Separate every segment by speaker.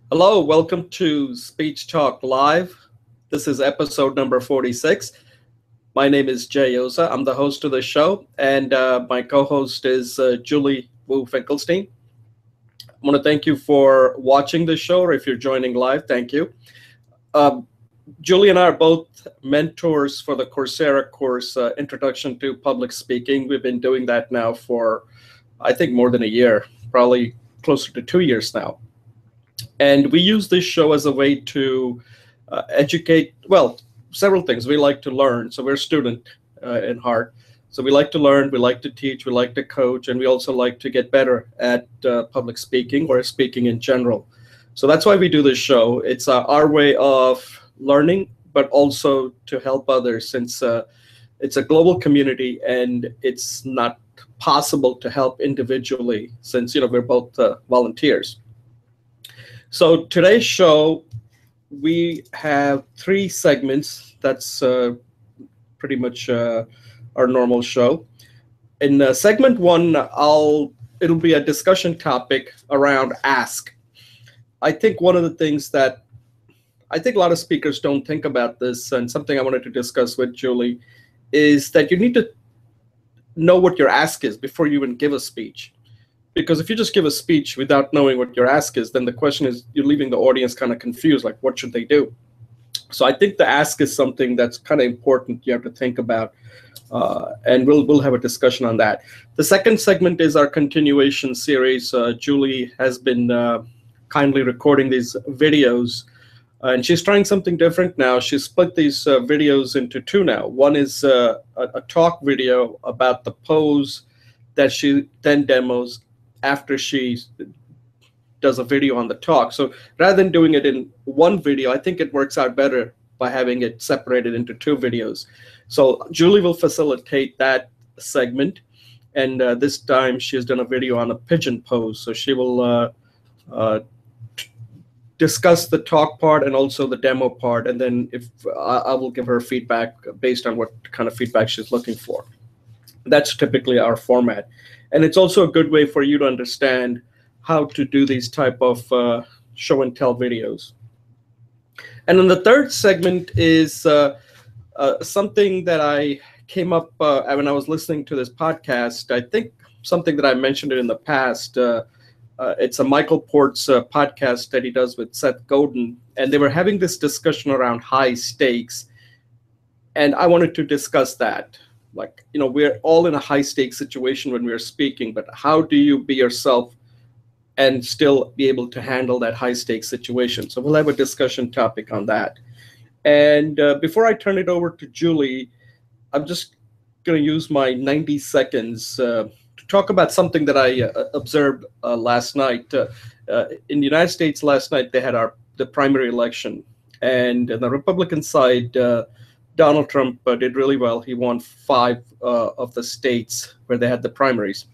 Speaker 1: Hello, welcome to Speech Talk Live. This is episode number 46. My name is Jay Oza. I'm the host of the show, and my co-host is Julie Wu Finkelstein. I want to thank you for watching the show, or if you're joining live, thank you. Julie and I are both mentors for the Coursera course, Introduction to Public Speaking. We've been doing that now for, I think, more than a year, probably closer to 2 years now. And we use this show as a way to educate, well, several things. We like to learn. So we're a student in heart. So we like to learn, we like to teach, we like to coach, and we also like to get better at public speaking or speaking in general. So that's why we do this show. It's our way of learning, but also to help others, since it's a global community and it's not possible to help individually, since we're both volunteers. So today's show, we have three segments. That's pretty much our normal show. In segment one, it'll be a discussion topic around ask. I think one of the things that I think a lot of speakers don't think about this, and something I wanted to discuss with Julie, is that you need to know what your ask is before you even give a speech. Because if you just give a speech without knowing what your ask is, then the question is, you're leaving the audience kind of confused, like what should they do? So I think the ask is something that's kind of important you have to think about, and we'll have a discussion on that. The second segment is our continuation series. Julie has been kindly recording these videos, and she's trying something different now. She split these videos into two now. One is a talk video about the pose that she then demos after she does a video on the talk. So rather than doing it in one video, I think it works out better by having it separated into two videos. So Julie will facilitate that segment. And this time she has done a video on a pigeon pose. So she will discuss the talk part and also the demo part. And then if I will give her feedback based on what kind of feedback she's looking for. That's typically our format. And it's also a good way for you to understand how to do these type of show and tell videos. And then the third segment is something that I came up when I was listening to this podcast. I think something that I mentioned it in the past. It's a Michael Port's podcast that he does with Seth Godin. And they were having this discussion around high stakes. And I wanted to discuss that. Like, we're all in a high stakes situation when we're speaking, but how do you be yourself and still be able to handle that high stakes situation? So we'll have a discussion topic on that. And before I turn it over to Julie, I'm just going to use my 90 seconds to talk about something that I observed last night. In the United States last night, they had the primary election. And on the Republican side, Donald Trump did really well. He won 5 of the states where they had the primaries.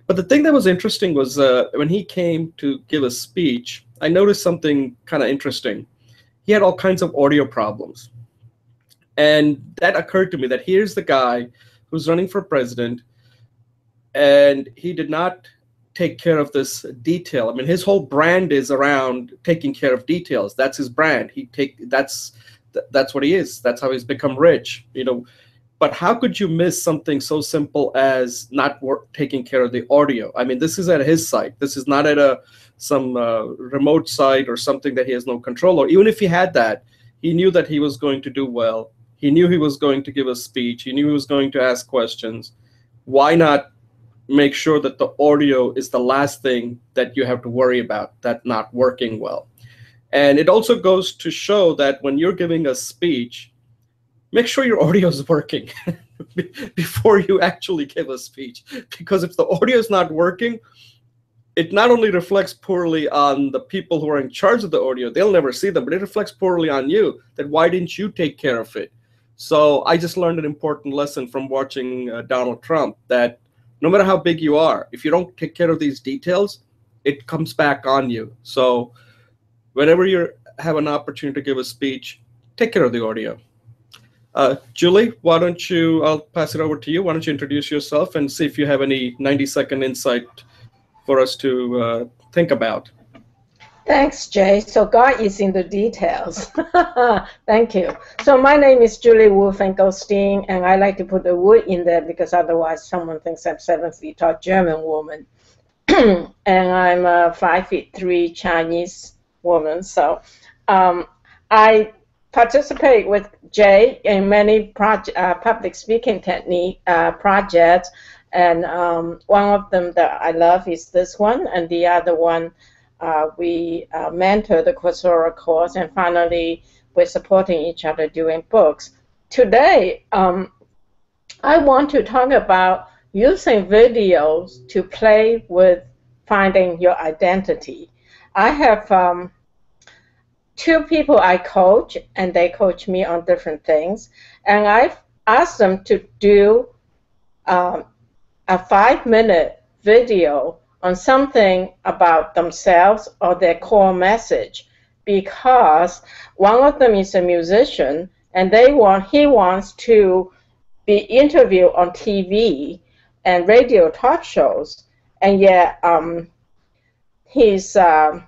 Speaker 1: But the thing that was interesting was when he came to give a speech, I noticed something kind of interesting. He had all kinds of audio problems. And that occurred to me that here's the guy who's running for president, and he did not take care of this detail. I mean, his whole brand is around taking care of details. That's his brand. That's what he is. That's how he's become rich, But how could you miss something so simple as not taking care of the audio? I mean, this is at his site. This is not at some remote site or something that he has no control over. Even if he had that, he knew that he was going to do well. He knew he was going to give a speech. He knew he was going to ask questions. Why not make sure that the audio is the last thing that you have to worry about, that not working well? And it also goes to show that when you're giving a speech, make sure your audio is working before you actually give a speech. Because if the audio is not working, it not only reflects poorly on the people who are in charge of the audio, they'll never see them, but it reflects poorly on you, that why didn't you take care of it? So I just learned an important lesson from watching Donald Trump, that no matter how big you are, if you don't take care of these details, it comes back on you. So whenever you have an opportunity to give a speech, take care of the audio. Julie, why don't I'll pass it over to you. Why don't you introduce yourself and see if you have any 90-second insight for us to think about.
Speaker 2: Thanks, Jay. So God is in the details. Thank you. So my name is Julie Wu Finkelstein, and I like to put the Wu in there because otherwise someone thinks I'm 7 feet tall German woman. And I'm a 5'3" Chinese woman. So I participate with Jay in many public speaking technique projects. And one of them that I love is this one, and the other one we mentor the Coursera course, and finally we're supporting each other doing books. Today, I want to talk about using videos to play with finding your identity. I have 2 people I coach, and they coach me on different things, and I've asked them to do a 5-minute video on something about themselves or their core message, because one of them is a musician, and he wants to be interviewed on TV and radio talk shows, and yet his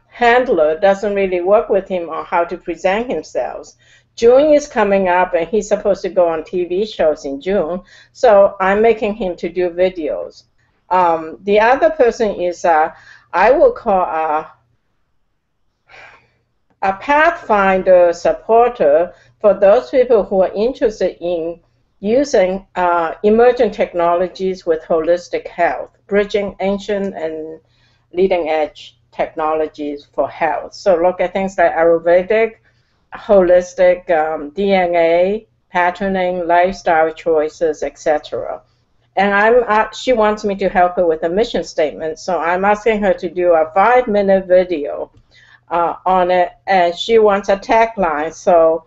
Speaker 2: handler doesn't really work with him on how to present himself. June is coming up, and he's supposed to go on TV shows in June, so I'm making him to do videos. The other person is I will call a pathfinder supporter for those people who are interested in using emerging technologies with holistic health, bridging ancient and leading edge technologies for health. So look at things like Ayurvedic, holistic DNA, patterning, lifestyle choices, etc. And she wants me to help her with a mission statement, so I'm asking her to do a 5-minute video on it, and she wants a tagline, so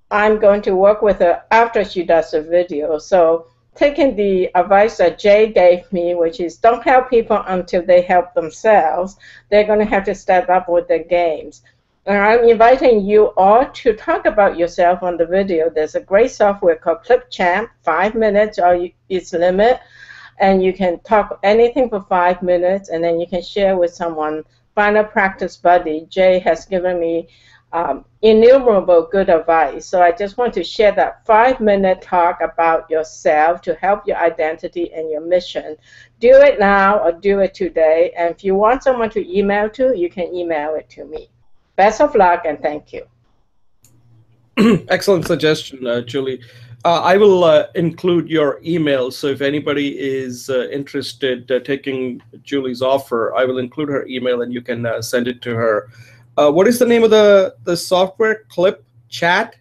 Speaker 2: I'm going to work with her after she does the video. So taking the advice that Jay gave me, which is don't help people until they help themselves, they're going to have to step up with their games. And I'm inviting you all to talk about yourself on the video. There's a great software called Clipchamp, 5 minutes or its limit, and you can talk anything for 5 minutes, and then you can share with someone. Find a practice buddy. Jay has given me innumerable good advice. So I just want to share that 5-minute talk about yourself to help your identity and your mission. Do it now or do it today. And if you want someone to email to, you can email it to me. Best of luck, and thank you.
Speaker 1: Excellent suggestion, Julie. I will include your email, so if anybody is interested taking Julie's offer, I will include her email, and you can send it to her. What is the name of the software? Clipchat?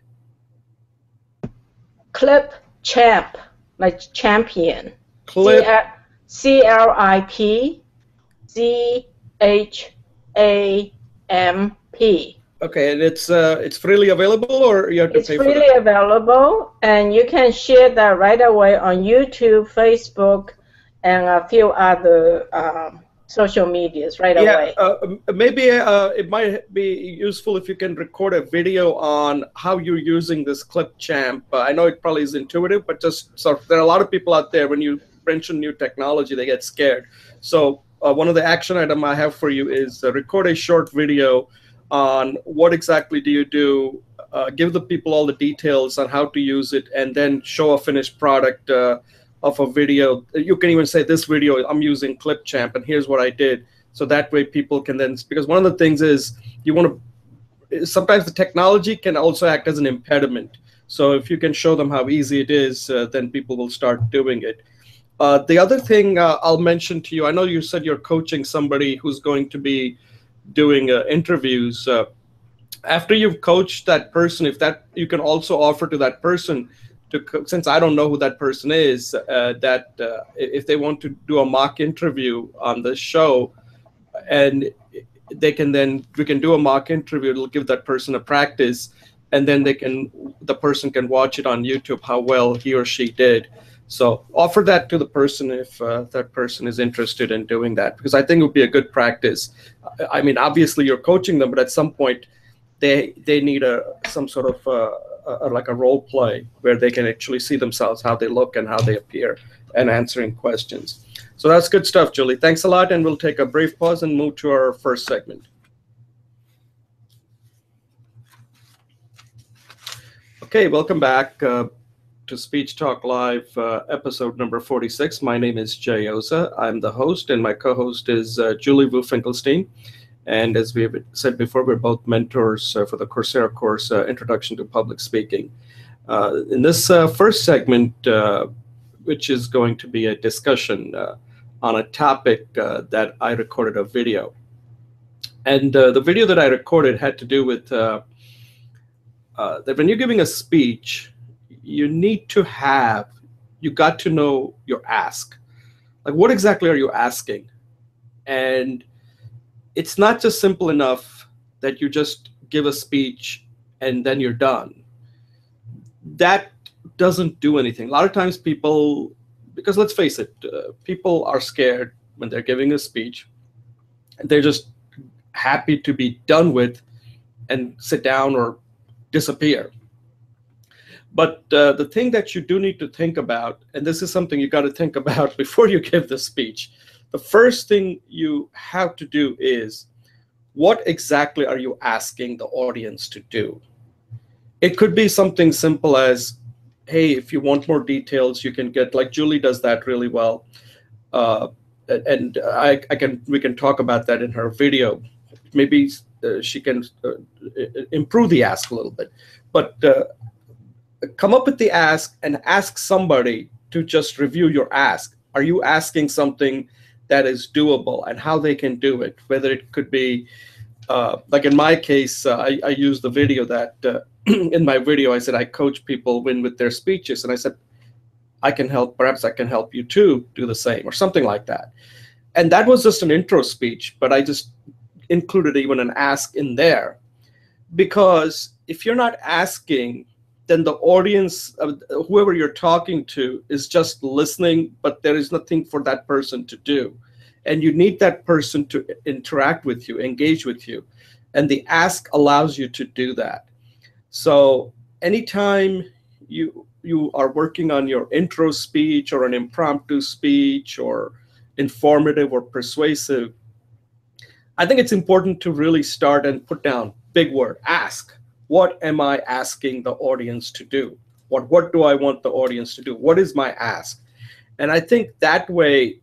Speaker 2: Clipchamp, like champion.
Speaker 1: Clip.
Speaker 2: CLIPCHAMP.
Speaker 1: Okay, and it's freely available, or you have to pay for it?
Speaker 2: It's freely available, and you can share that right away on YouTube, Facebook, and a few other social medias right away.
Speaker 1: Maybe it might be useful if you can record a video on how you're using this Clipchamp. I know it probably is intuitive, but just so there are a lot of people out there, when you mention new technology, they get scared. So one of the action item I have for you is record a short video on what exactly do you do, give the people all the details on how to use it, and then show a finished product of a video. You can even say, this video, I'm using Clipchamp, and here's what I did. So that way people can then, because one of the things is you want to, sometimes the technology can also act as an impediment. So if you can show them how easy it is, then people will start doing it. The other thing I'll mention to you, I know you said you're coaching somebody who's going to be doing interviews. After you've coached that person, if that, you can also offer to that person to, since I don't know who that person is, that if they want to do a mock interview on the show, and they can then, we can do a mock interview, it'll give that person a practice, and then the person can watch it on YouTube how well he or she did. So offer that to the person if that person is interested in doing that, because I think it would be a good practice. I mean, obviously you're coaching them, but at some point they need some sort of like a role play where they can actually see themselves, how they look and how they appear, and answering questions. So that's good stuff, Julie. Thanks a lot, and we'll take a brief pause and move to our first segment. Okay, welcome back to Speech Talk Live, episode number 46. My name is Jay Oza. I'm the host, and my co-host is Julie Wu Finkelstein. And as we have said before, we're both mentors for the Coursera course, Introduction to Public Speaking. In this first segment, which is going to be a discussion on a topic that I recorded a video. And the video that I recorded had to do with that when you're giving a speech, you got to know your ask. Like, what exactly are you asking? And it's not just simple enough that you just give a speech and then you're done. That doesn't do anything. A lot of times people, because let's face it, people are scared when they're giving a speech. They're just happy to be done with and sit down or disappear. But the thing that you do need to think about, and this is something you got to think about before you give the speech, the first thing you have to do is, what exactly are you asking the audience to do? It could be something simple as, hey, if you want more details, you can get, like Julie does that really well. And we can talk about that in her video. Maybe she can improve the ask a little bit. But come up with the ask and ask somebody to just review your ask. Are you asking something that is doable and how they can do it? Whether it could be, like in my case, I used the video that, in my video, I said I coach people win with their speeches. And I said, perhaps I can help you too do the same, or something like that. And that was just an intro speech, but I just included even an ask in there. Because if you're not asking, then the audience, whoever you're talking to, is just listening, but there is nothing for that person to do. And you need that person to interact with you, engage with you. And the ask allows you to do that. So anytime you are working on your intro speech or an impromptu speech or informative or persuasive, I think it's important to really start and put down, big word, ask. What am I asking the audience to do? What do I want the audience to do? What is my ask? And I think that way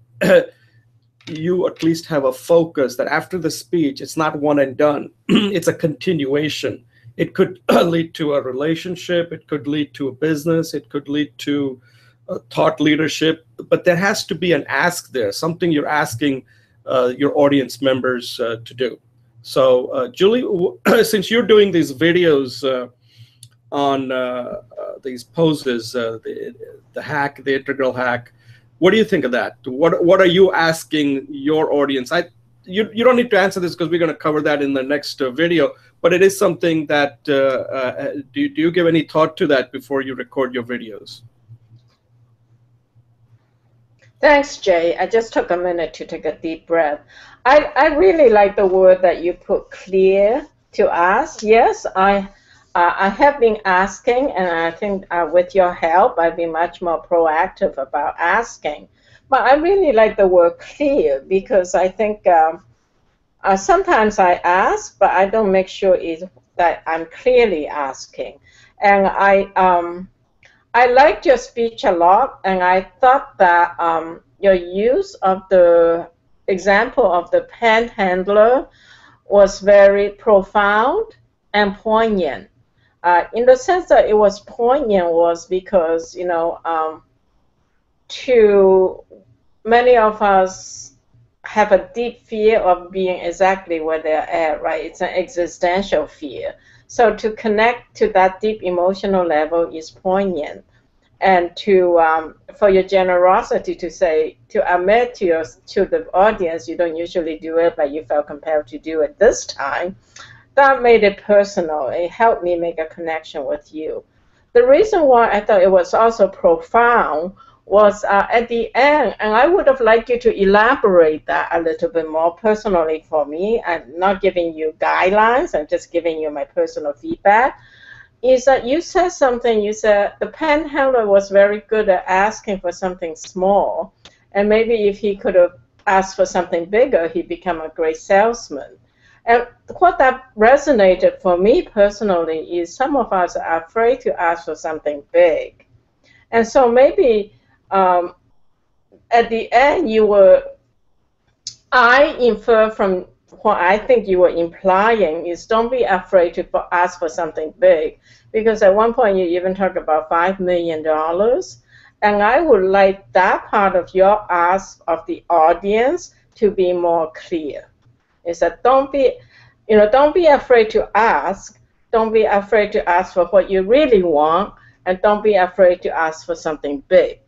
Speaker 1: you at least have a focus that after the speech, it's not one and done. It's a continuation. It could lead to a relationship. It could lead to a business. It could lead to thought leadership. But there has to be an ask there, something you're asking your audience members to do. So, Julie, since you're doing these videos on these poses, the hack, the integral hack, what do you think of that? What are you asking your audience? You don't need to answer this because we're going to cover that in the next video. But it is something that do you give any thought to that before you record your videos?
Speaker 2: Thanks, Jay. I just took a minute to take a deep breath. I really like the word that you put, clear, to ask. Yes, I have been asking, and I think with your help, I've been much more proactive about asking. But I really like the word clear, because I think sometimes I ask, but I don't make sure that I'm clearly asking. And I liked your speech a lot, and I thought that your use of the example of the panhandler was very profound and poignant. In the sense that it was poignant was because, to many of us have a deep fear of being exactly where they're at, right? It's an existential fear. So to connect to that deep emotional level is poignant. And for your generosity to admit to the audience, you don't usually do it, but you felt compelled to do it this time, that made it personal. It helped me make a connection with you. The reason why I thought it was also profound was at the end, and I would have liked you to elaborate that a little bit more personally for me. I'm not giving you guidelines, I'm just giving you my personal feedback. Is that you said something, you said the panhandler was very good at asking for something small, and maybe if he could have asked for something bigger, he'd become a great salesman. And what that resonated for me personally is some of us are afraid to ask for something big. And so maybe at the end, I infer from what I think you were implying is don't be afraid to ask for something big. Because at one point you even talked about $5 million. And I would like that part of your ask of the audience to be more clear. Is that don't be afraid to ask. Don't be afraid to ask for what you really want, and don't be afraid to ask for something big.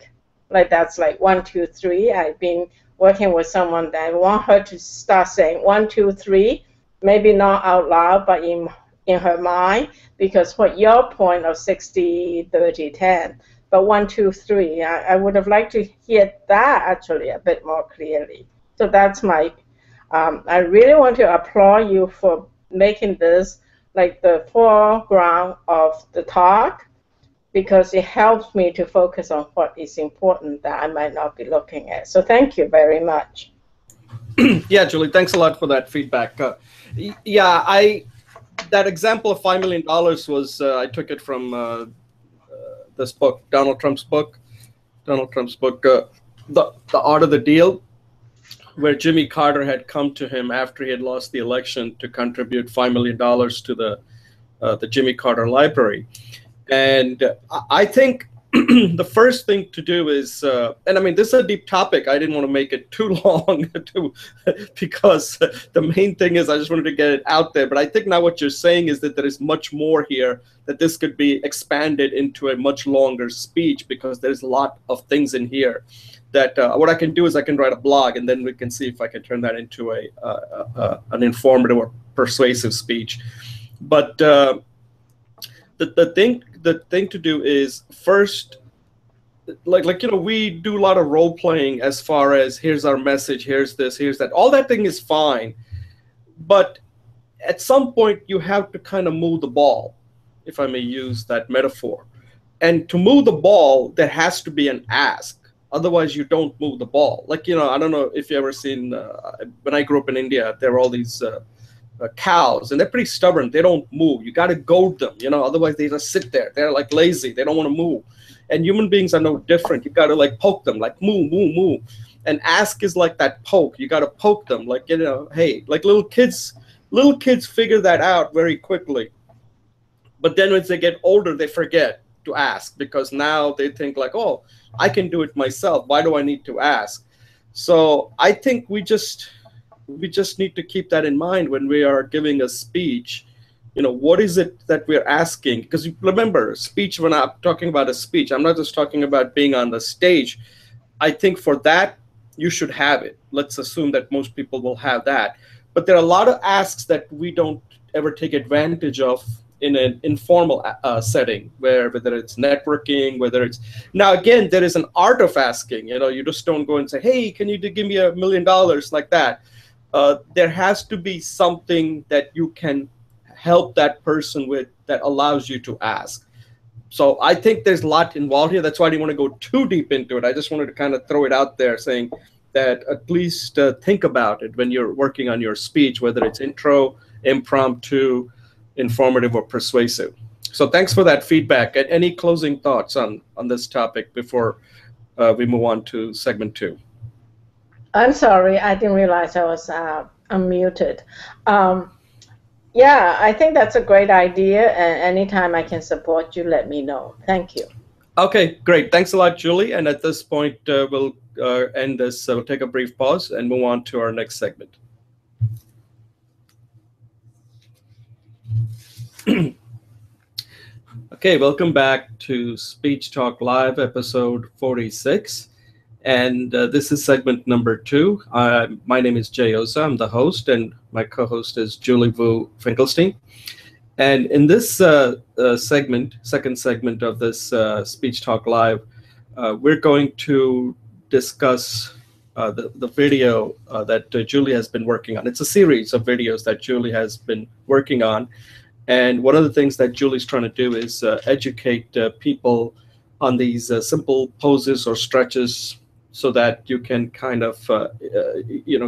Speaker 2: Like that's like 1, 2, 3. I've been working with someone that I want her to start saying 1, 2, 3, maybe not out loud, but in her mind, because what your point of 60, 30, 10, but 1, 2, 3, I would have liked to hear that actually a bit more clearly. So that's my. I really want to applaud you for making this like the foreground of the talk, because it helps me to focus on what is important that I might not be looking at. So thank you very much.
Speaker 1: Yeah, Julie, thanks a lot for that feedback. That example of $5 million was, I took it from this book, Donald Trump's book, The Art of the Deal, where Jimmy Carter had come to him after he had lost the election to contribute $5 million to the Jimmy Carter Library. And I think the first thing to do is, and I mean, this is a deep topic. I didn't want to make it too long because the main thing is I just wanted to get it out there. But I think now what you're saying is that there is much more here, that this could be expanded into a much longer speech, because there's a lot of things in here that what I can do is I can write a blog, and then we can see if I can turn that into an informative or persuasive speech. But the thing to do is first, we do a lot of role playing as far as here's our message, here's this, here's that. All that thing is fine, but at some point you have to kind of move the ball, if I may use that metaphor. And to move the ball, there has to be an ask. Otherwise, you don't move the ball. I don't know if you ever seen, when I grew up in India, there were all these cows, and they're pretty stubborn. They don't move. You got to goad them, otherwise they just sit there. They're like lazy. They don't want to move. And human beings are no different. You got to like poke them, like move, move, move. And ask is like that poke. You got to poke them, like, hey, like little kids figure that out very quickly. But then as they get older, they forget to ask, because now they think like, oh, I can do it myself. Why do I need to ask? So I think we just need to keep that in mind when we are giving a speech. What is it that we're asking? Because remember, speech, when I'm talking about a speech, I'm not just talking about being on the stage. I think for that, you should have it. Let's assume that most people will have that. But there are a lot of asks that we don't ever take advantage of in an informal setting, whether it's networking, whether it's, now again, there is an art of asking. You just don't go and say, hey, can you give me $1 million, like that. There has to be something that you can help that person with that allows you to ask. So I think there's a lot involved here. That's why I didn't want to go too deep into it. I just wanted to kind of throw it out there, saying that at least think about it when you're working on your speech, whether it's intro, impromptu, informative, or persuasive. So thanks for that feedback. And any closing thoughts on this topic before we move on to segment 2?
Speaker 2: I'm sorry, I didn't realize I was unmuted. Yeah, I think that's a great idea, and anytime I can support you, let me know. Thank you.
Speaker 1: Okay, great. Thanks a lot, Julie. And at this point, we'll end this. We'll take a brief pause and move on to our next segment. Okay, welcome back to Speech Talk Live, episode 46. And this is segment number 2. My name is Jay Oza. I'm the host, and my co-host is Julie Vu Finkelstein. And in this second segment of this Speech Talk Live, we're going to discuss the video that Julie has been working on. It's a series of videos that Julie has been working on. And one of the things that Julie's trying to do is educate people on these simple poses or stretches, so that you can kind of,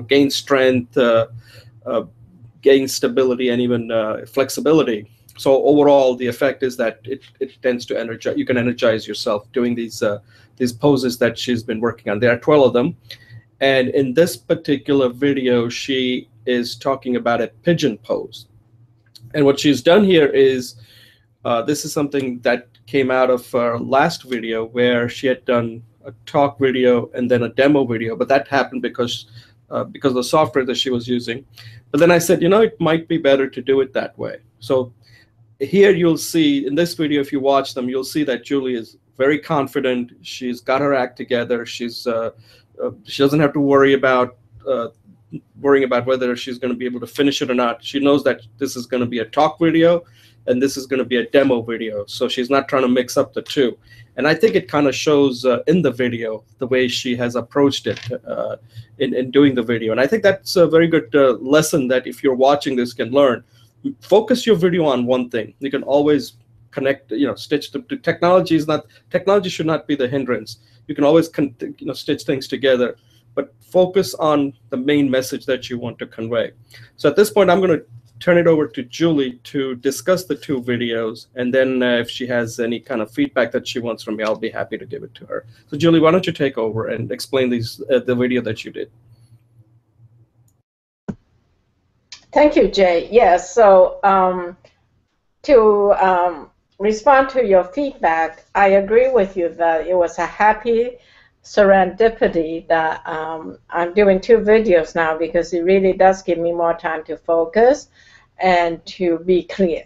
Speaker 1: gain strength, gain stability and even flexibility. So overall, the effect is that it tends to energize. You can energize yourself doing these poses that she's been working on. There are 12 of them, and in this particular video, she is talking about a pigeon pose. And what she's done here is this is something that came out of our last video where she had done a talk video and then a demo video, but that happened because of the software that she was using. But then I said, it might be better to do it that way. So here you'll see in this video, if you watch them, you'll see that Julie is very confident. She's got her act together. She doesn't have to worry about whether she's going to be able to finish it or not. She knows that this is going to be a talk video and this is going to be a demo video. So she's not trying to mix up the two. And I think it kind of shows in the video the way she has approached it in doing the video. And I think that's a very good lesson that if you're watching this can learn. Focus your video on one thing. You can always connect, stitch the technology. Technology should not be the hindrance. You can always stitch things together, but focus on the main message that you want to convey. So at this point, I'm going to turn it over to Julie to discuss the two videos, and then if she has any kind of feedback that she wants from me, I'll be happy to give it to her. So Julie, why don't you take over and explain the video that you did?
Speaker 2: Thank you, Jay. Yes, so to respond to your feedback, I agree with you that it was a happy serendipity that I'm doing two videos now because it really does give me more time to focus and to be clear.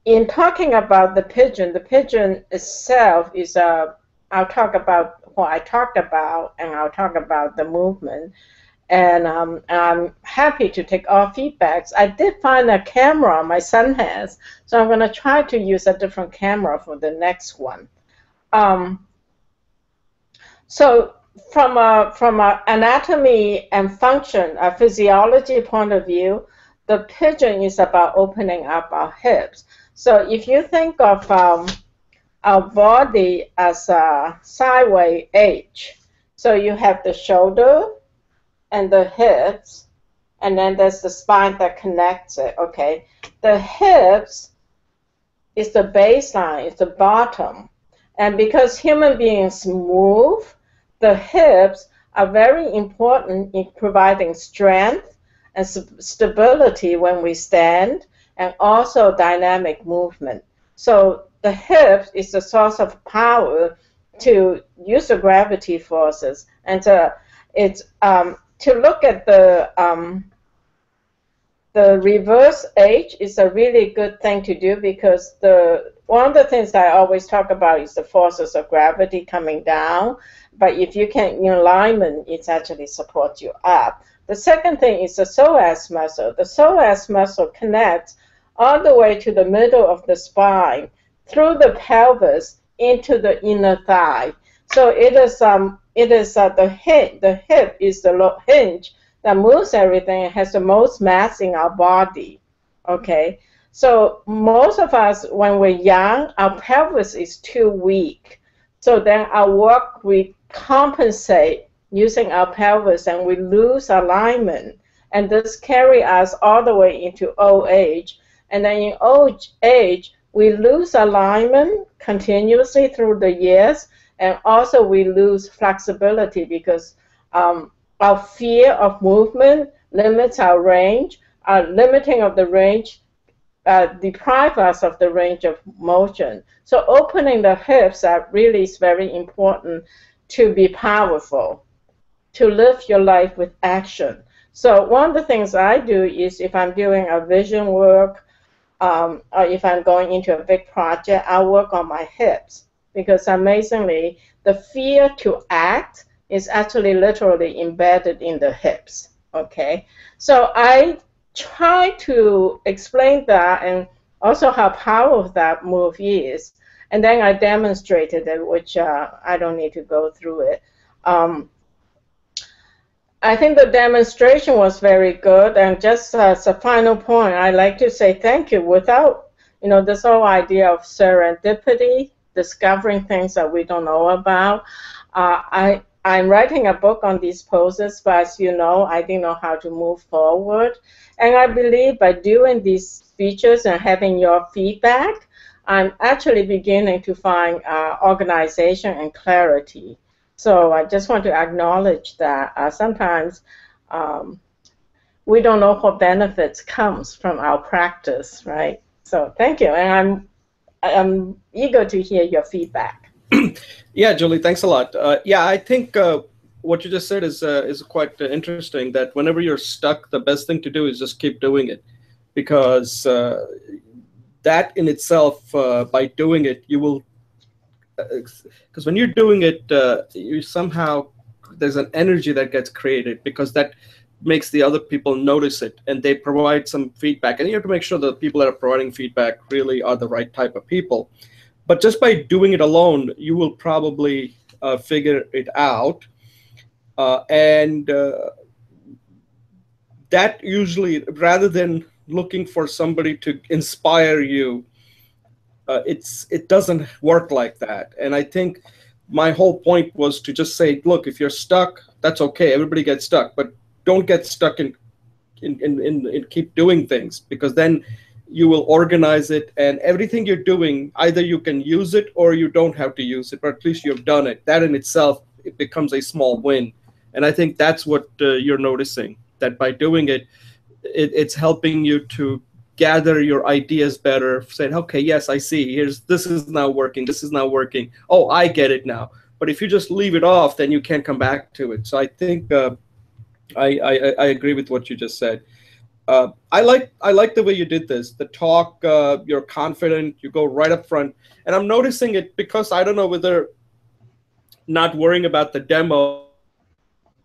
Speaker 2: In talking about the pigeon itself is I'll talk about what I talked about and I'll talk about the movement. And I'm happy to take all feedbacks. I did find a camera my son has, so I'm going to try to use a different camera for the next one. So from a anatomy and function, a physiology point of view, the pigeon is about opening up our hips. So if you think of our body as a sideways H, so you have the shoulder and the hips, and then there's the spine that connects it, okay? The hips is the baseline, it's the bottom. And because human beings move, the hips are very important in providing strength and stability when we stand, and also dynamic movement. So the hips is the source of power to use the gravity forces, and to look at the reverse H is a really good thing to do because one of the things I always talk about is the forces of gravity coming down, but if you can in alignment, it actually supports you up. The second thing is the psoas muscle. The psoas muscle connects all the way to the middle of the spine through the pelvis into the inner thigh. So it is the hip is the hinge that moves everything and has the most mass in our body. Okay, so most of us, when we're young, our pelvis is too weak. So then we compensate using our pelvis and we lose alignment. And this carry us all the way into old age. And then in old age, we lose alignment continuously through the years. And also we lose flexibility because our fear of movement limits our range. Our limiting of the range deprive us of the range of motion. So opening the hips really is very important to be powerful, to live your life with action. So one of the things I do is if I'm doing a vision work or if I'm going into a big project, I work on my hips because amazingly, the fear to act is actually literally embedded in the hips, okay? So I try to explain that and also how powerful that move is. And then I demonstrated it, which I don't need to go through it. I think the demonstration was very good. And just as a final point, I'd like to say thank you. Without, this whole idea of serendipity, discovering things that we don't know about, I'm writing a book on these poses, but as you know, I didn't know how to move forward. And I believe by doing these features and having your feedback, I'm actually beginning to find organization and clarity. So I just want to acknowledge that sometimes we don't know what benefits comes from our practice, right? So thank you, and I'm eager to hear your feedback.
Speaker 1: Yeah, Julie, thanks a lot. Yeah, I think what you just said is quite interesting. That whenever you're stuck, the best thing to do is just keep doing it, because that in itself, by doing it, you will. Because when you're doing it, you somehow there's an energy that gets created, because that makes the other people notice it, and they provide some feedback. And you have to make sure that the people that are providing feedback really are the right type of people. But just by doing it alone, you will probably figure it out. And that usually, rather than looking for somebody to inspire you, it doesn't work like that. And I think my whole point was to just say, look, if you're stuck, that's okay. Everybody gets stuck, but don't get stuck in keep doing things, because then you will organize it, and everything you're doing, either you can use it or you don't have to use it, but at least you've done it. That in itself, it becomes a small win. And I think that's what you're noticing, that by doing it, it's helping you to gather your ideas better, saying, okay, yes, I see, this is now working, this is now working, oh, I get it now. But if you just leave it off, then you can't come back to it. So I think I agree with what you just said. I like the way you did this. The talk, you're confident, you go right up front, and I'm noticing it because I don't know whether not worrying about the demo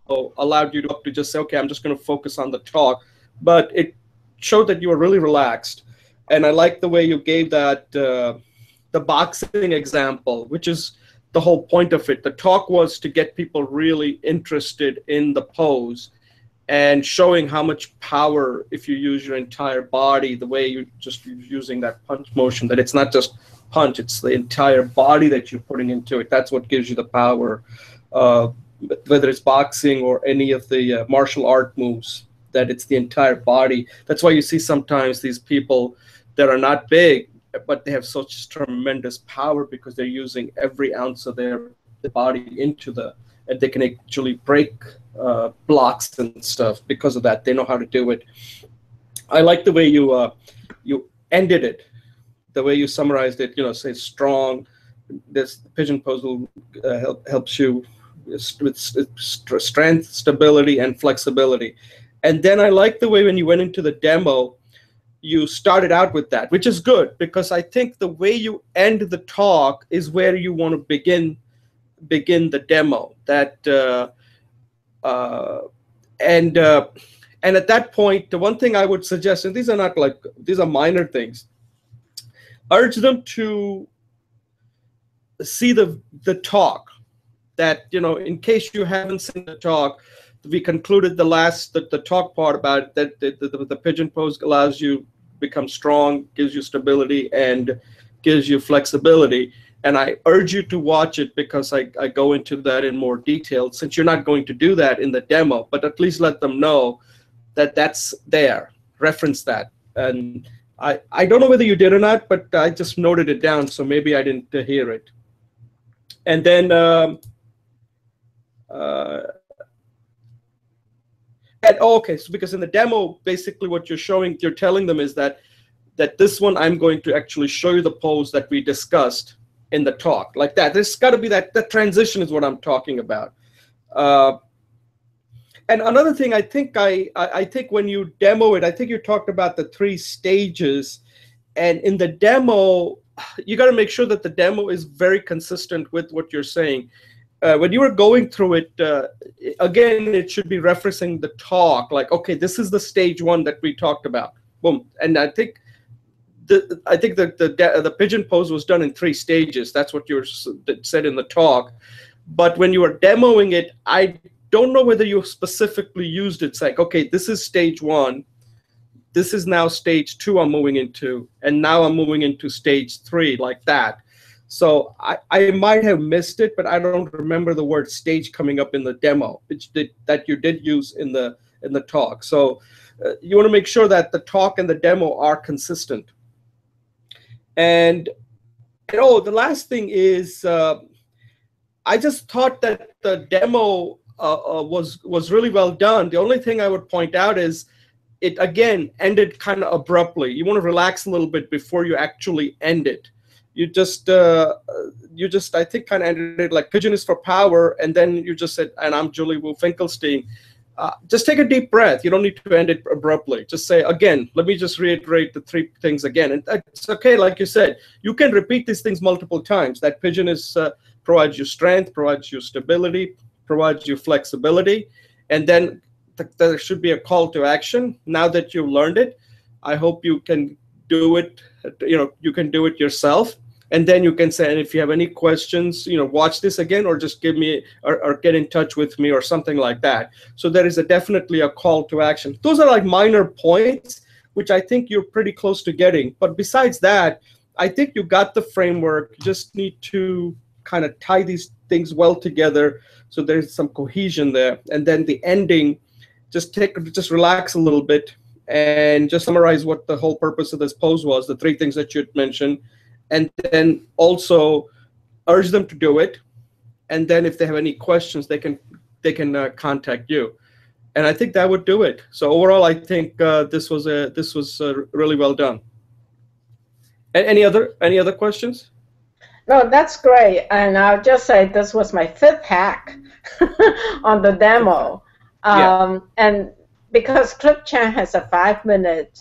Speaker 1: allowed you to just say, okay, I'm just going to focus on the talk, but it showed that you were really relaxed. And I like the way you gave that the boxing example, which is the whole point of it. The talk was to get people really interested in the pose, and showing how much power, if you use your entire body, the way you're just using that punch motion, that it's not just punch, it's the entire body that you're putting into it. That's what gives you the power, whether it's boxing or any of the martial art moves, that it's the entire body. That's why you see sometimes these people that are not big, but they have such tremendous power, because they're using every ounce of their body into and they can actually break blocks and stuff because of that. They know how to do it. I like the way you ended it, the way you summarized it. Say strong. This pigeon pose will helps you with strength, stability, and flexibility. And then I like the way when you went into the demo, you started out with that, which is good, because I think the way you end the talk is where you want to begin the demo. That and at that point, the one thing I would suggest, and these are minor things, urge them to see the talk. That, in case you haven't seen the talk, we concluded the talk part about that the pigeon pose allows you to become strong, gives you stability, and gives you flexibility. And I urge you to watch it, because I go into that in more detail, since you're not going to do that in the demo, but at least let them know that that's there. Reference that. And I don't know whether you did or not, but I just noted it down, so maybe I didn't hear it. And then okay, so because in the demo, basically what you're telling them is that this one, I'm going to actually show you the pose that we discussed in the talk, like that. There's got to be that transition is what I'm talking about. And another thing, I think when you demo it, I think you talked about the 3 stages, and in the demo, you got to make sure that the demo is very consistent with what you're saying. When you were going through it, again, it should be referencing the talk, like, okay, this is the stage 1 that we talked about. Boom. And I think the pigeon pose was done in 3 stages. That's what you said in the talk. But when you were demoing it, I don't know whether you specifically used it. It's like, okay, this is stage 1. This is now stage 2 I'm moving into. And now I'm moving into stage 3, like that. So I might have missed it, but I don't remember the word stage coming up in the demo, that you did use in the talk. So you want to make sure that the talk and the demo are consistent. And oh, the last thing is, I just thought that the demo was really well done. The only thing I would point out is it again ended kind of abruptly. You want to relax a little bit before you actually end it. You just I think kind of ended it like pigeon is for power, and then you just said, and I'm Julie Wu Finkelstein. Just take a deep breath. You don't need to end it abruptly. Just say, again, let me just reiterate the 3 things again. And it's okay, like you said, you can repeat these things multiple times. That pigeon is provides you strength, provides you stability, provides you flexibility, and then there should be a call to action. Now that you've learned it, I hope you can do it. You can do it yourself. And then you can say, and if you have any questions, watch this again, or just give me or get in touch with me or something like that. So there is definitely a call to action. Those are like minor points, which I think you're pretty close to getting. But besides that, I think you got the framework. You just need to kind of tie these things well together so there's some cohesion there. And then the ending, just relax a little bit and just summarize what the whole purpose of this pose was, the 3 things that you had mentioned. And then also urge them to do it. And then if they have any questions, they can contact you. And I think that would do it. So overall, I think this was really well done. And any other questions?
Speaker 2: No, that's great. And I'll just say this was my 5th hack on the demo.
Speaker 1: Yeah.
Speaker 2: And because ClipChamp has a 5-minute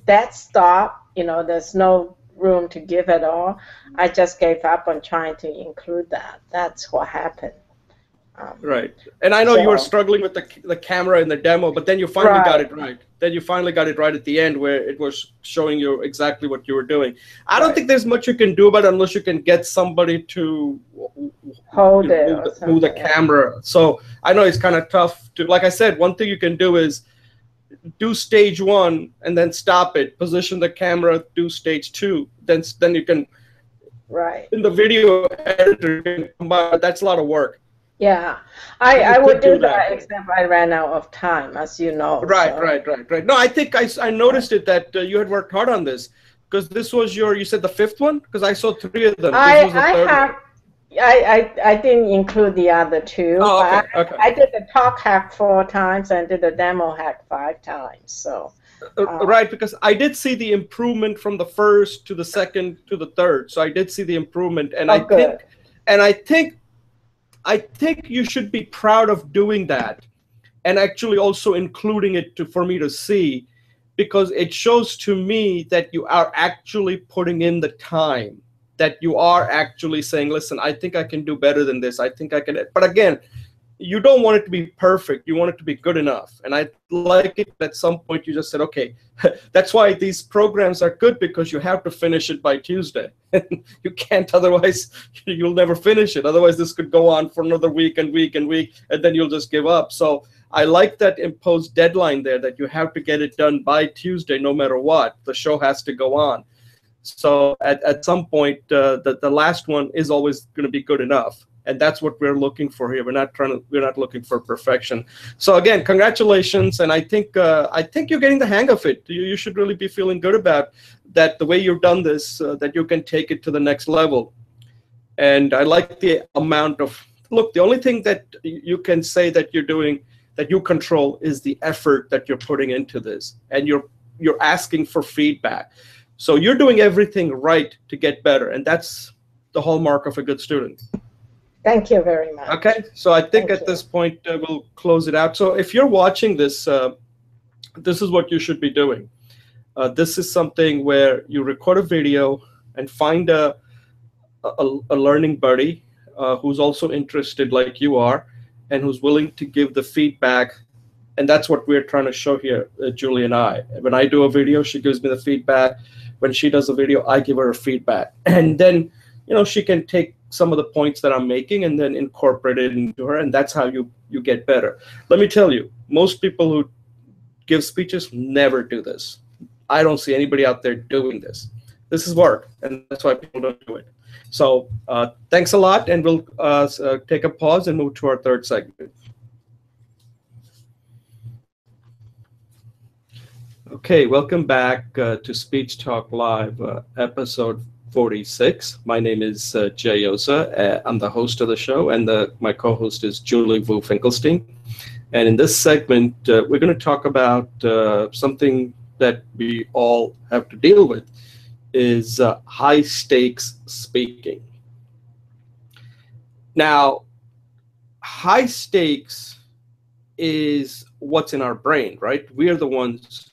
Speaker 2: dead stop, there's no room to give at all. I just gave up on trying to include that. That's what happened.
Speaker 1: Right. And I know you were struggling with the camera in the demo, but then you finally got it right. Then you finally got it right at the end where it was showing you exactly what you were doing. I don't think there's much you can do about it unless you can get somebody to
Speaker 2: move
Speaker 1: the camera. So I know it's kind of tough to, like I said, one thing you can do is do stage 1 and then stop it, position the camera, do stage 2, then you can, in the video editor, that's a lot of work.
Speaker 2: Yeah, I would do that, except I ran out of time, as you know.
Speaker 1: Right. No, I think I noticed it that you had worked hard on this, because this was you said the 5th one? Because I saw 3 of them.
Speaker 2: I didn't include the other 2.
Speaker 1: Oh, okay.
Speaker 2: I did the talk hack 4 times and did the demo hack 5 times. So.
Speaker 1: Right, because I did see the improvement from the 1st to the 2nd to the 3rd. So I did see the improvement, and I think you should be proud of doing that, and actually also including it for me to see, because it shows to me that you are actually putting in the time, that you are actually saying, listen, I think I can do better than this. I think I can. But again, you don't want it to be perfect. You want it to be good enough. And I like it at some point you just said, okay, that's why these programs are good, because you have to finish it by Tuesday. You can't, otherwise you'll never finish it. Otherwise this could go on for another week and week and week, and then you'll just give up. So I like that imposed deadline there, that you have to get it done by Tuesday no matter what. The show has to go on. So at some point, the last one is always going to be good enough. And that's what we're looking for here. We're not looking for perfection. So again, congratulations, and I think you're getting the hang of it. You should really be feeling good about that, the way you've done this, that you can take it to the next level. And I like the amount of look. The only thing that you can say that you're doing, that you control, is the effort that you're putting into this, and you're asking for feedback. So you're doing everything right to get better, and that's the hallmark of a good student.
Speaker 2: Thank you very much.
Speaker 1: Okay, so I think at this point we'll close it out. So if you're watching this, this is what you should be doing. This is something where you record a video and find a learning buddy who's also interested like you are, and who's willing to give the feedback. And that's what we're trying to show here, Julie and I. When I do a video, she gives me the feedback. When she does a video, I give her a feedback. And then, she can take some of the points that I'm making and then incorporate it into her, and that's how you get better. Let me tell you, most people who give speeches never do this. I don't see anybody out there doing this. this is work, and that's why people don't do it. So thanks a lot, and we'll take a pause and move to our third segment. Okay, welcome back to Speech Talk Live, episode 46. My name is Jay Oza. I'm the host of the show, and my co-host is Julie Wu Finkelstein. And in this segment, we're going to talk about something that we all have to deal with, is high stakes speaking. Now, high stakes is what's in our brain, right? We are the ones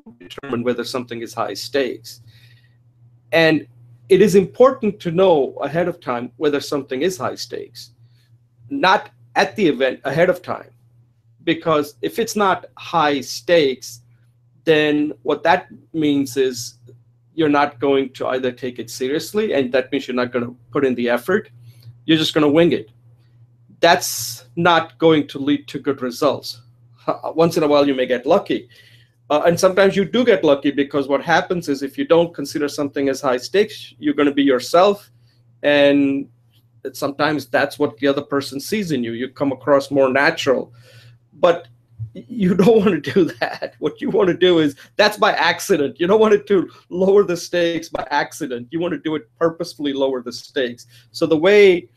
Speaker 1: who determine whether something is high stakes. And it is important to know ahead of time whether something is high stakes, not at the event, ahead of time. Because if it's not high stakes, then what that means is you're not going to either take it seriously, and that means you're not going to put in the effort. You're just going to wing it. That's not going to lead to good results. Once in a while, you may get lucky. And sometimes you do get lucky, because what happens is if you don't consider something as high stakes, you're going to be yourself. And sometimes that's what the other person sees in you. You come across more natural. But you don't want to do that. What you want to do is, that's by accident. You don't want it to lower the stakes by accident. You want to do it purposefully, lower the stakes. So the way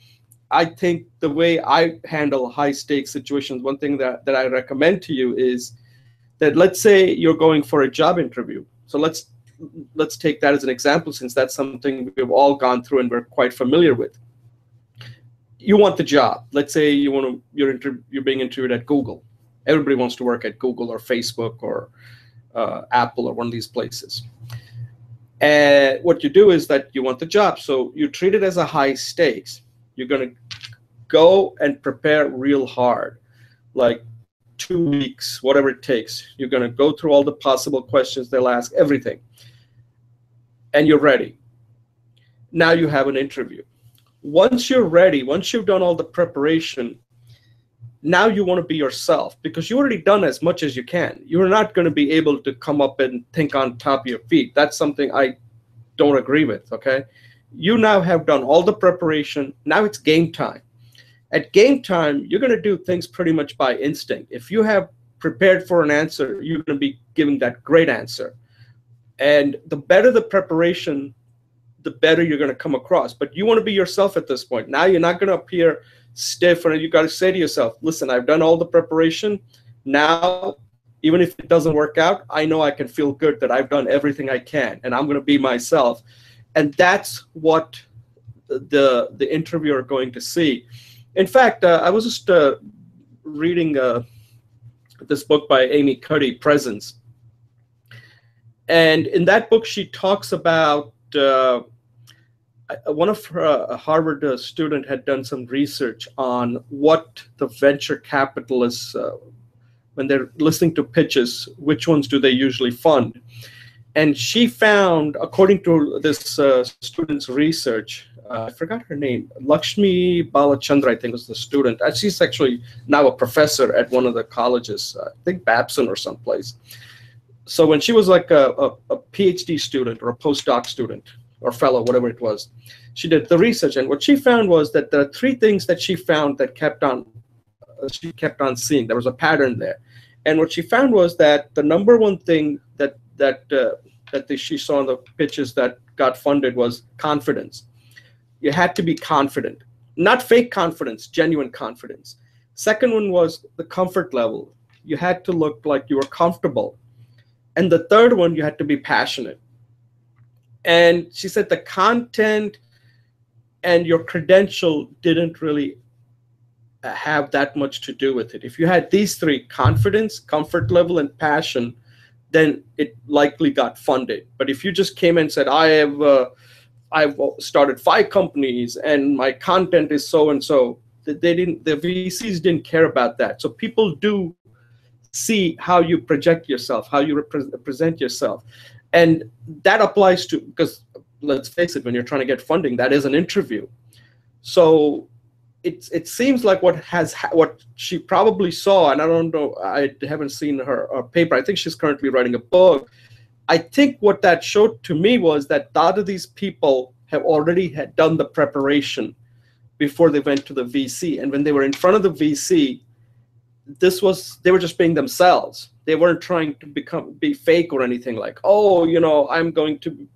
Speaker 1: I handle high stakes situations, one thing that I recommend to you is that, let's say you're going for a job interview. So let's take that as an example, since that's something we've all gone through and we're quite familiar with. You want the job. Let's say you're being interviewed at Google. Everybody wants to work at Google or Facebook or Apple or one of these places. And what you do is that you want the job. So you treat it as a high stakes. You're going to go and prepare real hard, like 2 weeks, whatever it takes. You're going to go through all the possible questions they'll ask, everything. And you're ready. Now you have an interview. Once you're ready, once you've done all the preparation, now you want to be yourself, because you already done as much as you can. You're not going to be able to come up and think on top of your feet. That's something I don't agree with, okay? You now have done all the preparation. Now it's game time. At game time, you're going to do things pretty much by instinct. If you have prepared for an answer, you're going to be giving that great answer. And the better the preparation, the better you're going to come across. But you want to be yourself at this point. Now you're not going to appear stiff, and you got to say to yourself, listen, I've done all the preparation. Now, even if it doesn't work out, I know I can feel good that I've done everything I can, and I'm going to be myself. And that's what the interviewer are going to see. In fact, I was just reading this book by Amy Cuddy, Presence. And in that book, she talks about one of her, a Harvard student had done some research on what the venture capitalists, when they're listening to pitches, which ones do they usually fund? And she found, according to this student's research, I forgot her name, Lakshmi Balachandra, I think was the student. She's actually now a professor at one of the colleges, I think Babson or someplace. So when she was like a PhD student or a postdoc student or fellow, whatever it was, she did the research. And what she found was that there are 3 things that she found that she kept on seeing. There was a pattern there. And what she found was that the number one thing that she saw in the pitches that got funded was confidence. You had to be confident, not fake confidence, genuine confidence. Second one was the comfort level. You had to look like you were comfortable. And the third one, you had to be passionate. And she said the content and your credential didn't really have that much to do with it. If you had these 3, confidence, comfort level, and passion, then it likely got funded. But if you just came and said, I've started 5 companies and my content is so and so, the VCs didn't care about that. So people do see how you project yourself, how you present yourself. And that applies to, because let's face it, when you're trying to get funding, that is an interview. So it seems like what she probably saw, and I don't know, I haven't seen her paper. I think she's currently writing a book. I think what that showed to me was that a lot of these people have already had done the preparation before they went to the VC. And when they were in front of the VC, they were just being themselves. They weren't trying to be fake or anything like, oh, I'm going to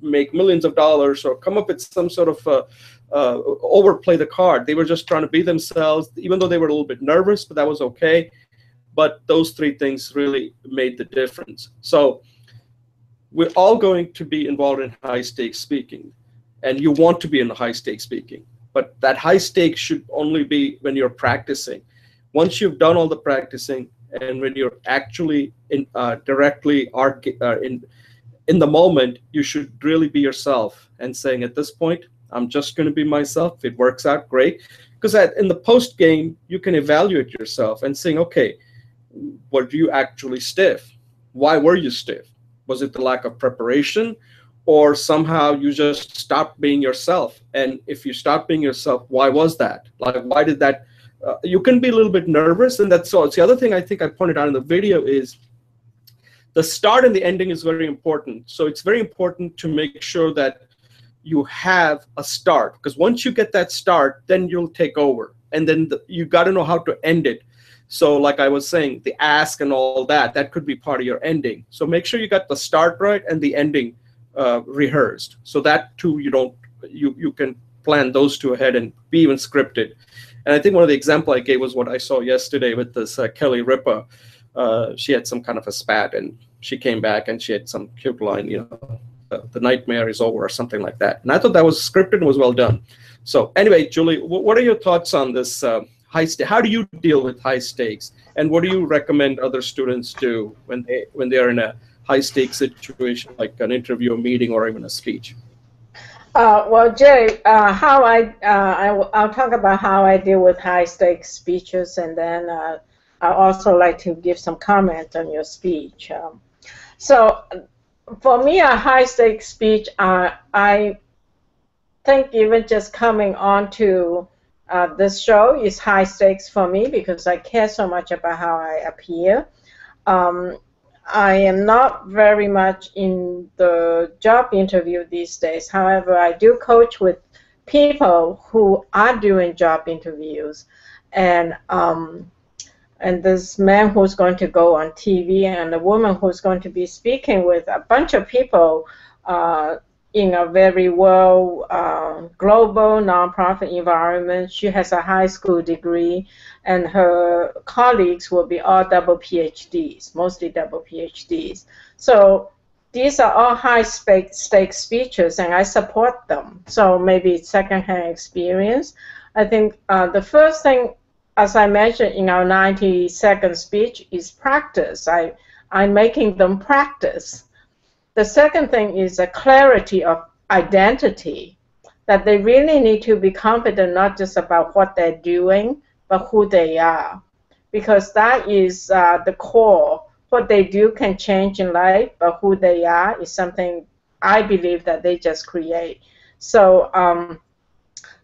Speaker 1: make millions of dollars or come up with some sort of overplay the card. They were just trying to be themselves, even though they were a little bit nervous, but that was okay. But those three things really made the difference. So we're all going to be involved in high stakes speaking, and you want to be in the high stakes speaking, but that high stakes should only be when you're practicing. Once you've done all the practicing and when you're actually directly in the moment, you should really be yourself and saying, at this point, I'm just going to be myself. If it works out, great. Because in the post game, you can evaluate yourself and saying, okay, were you actually stiff? Why were you stiff? Was it the lack of preparation, or somehow you just stopped being yourself? And if you stopped being yourself, why was that? Like, why did that? You can be a little bit nervous, and that's all. It's the other thing I think I pointed out in the video is the start and the ending is very important. So it's very important to make sure that you have a start, because once you get that start, then you'll take over, and then you got to know how to end it. So like I was saying, the ask and all that could be part of your ending. So make sure you got the start right and the ending rehearsed. So that too, you can plan those two ahead and be even scripted. And I think one of the example I gave was what I saw yesterday with this Kelly Ripa. She had some kind of a spat, and she came back and she had some cute line, the nightmare is over or something like that. And I thought that was scripted and was well done. So anyway, Julie, what are your thoughts on this high stakes? How do you deal with high stakes, and what do you recommend other students do when they are in a high stakes situation, like an interview, a meeting, or even a speech?
Speaker 2: Well, Jay, I'll talk about how I deal with high stakes speeches, and then I also like to give some comment on your speech. So for me, a high stakes speech, I think even just coming on to this show is high stakes for me, because I care so much about how I appear. I am not very much in the job interview these days. However, I do coach with people who are doing job interviews, and this man who's going to go on TV, and a woman who's going to be speaking with a bunch of people in a very global nonprofit environment. She has a high school degree, and her colleagues will be all double PhDs, mostly double PhDs. So these are all high-stakes speeches, and I support them. So maybe it's secondhand experience. I think the first thing, as I mentioned in our 90-second speech, is practice. I'm making them practice. The second thing is a clarity of identity, that they really need to be confident not just about what they're doing, but who they are, because that is the core. What they do can change in life, but who they are is something I believe that they just create. So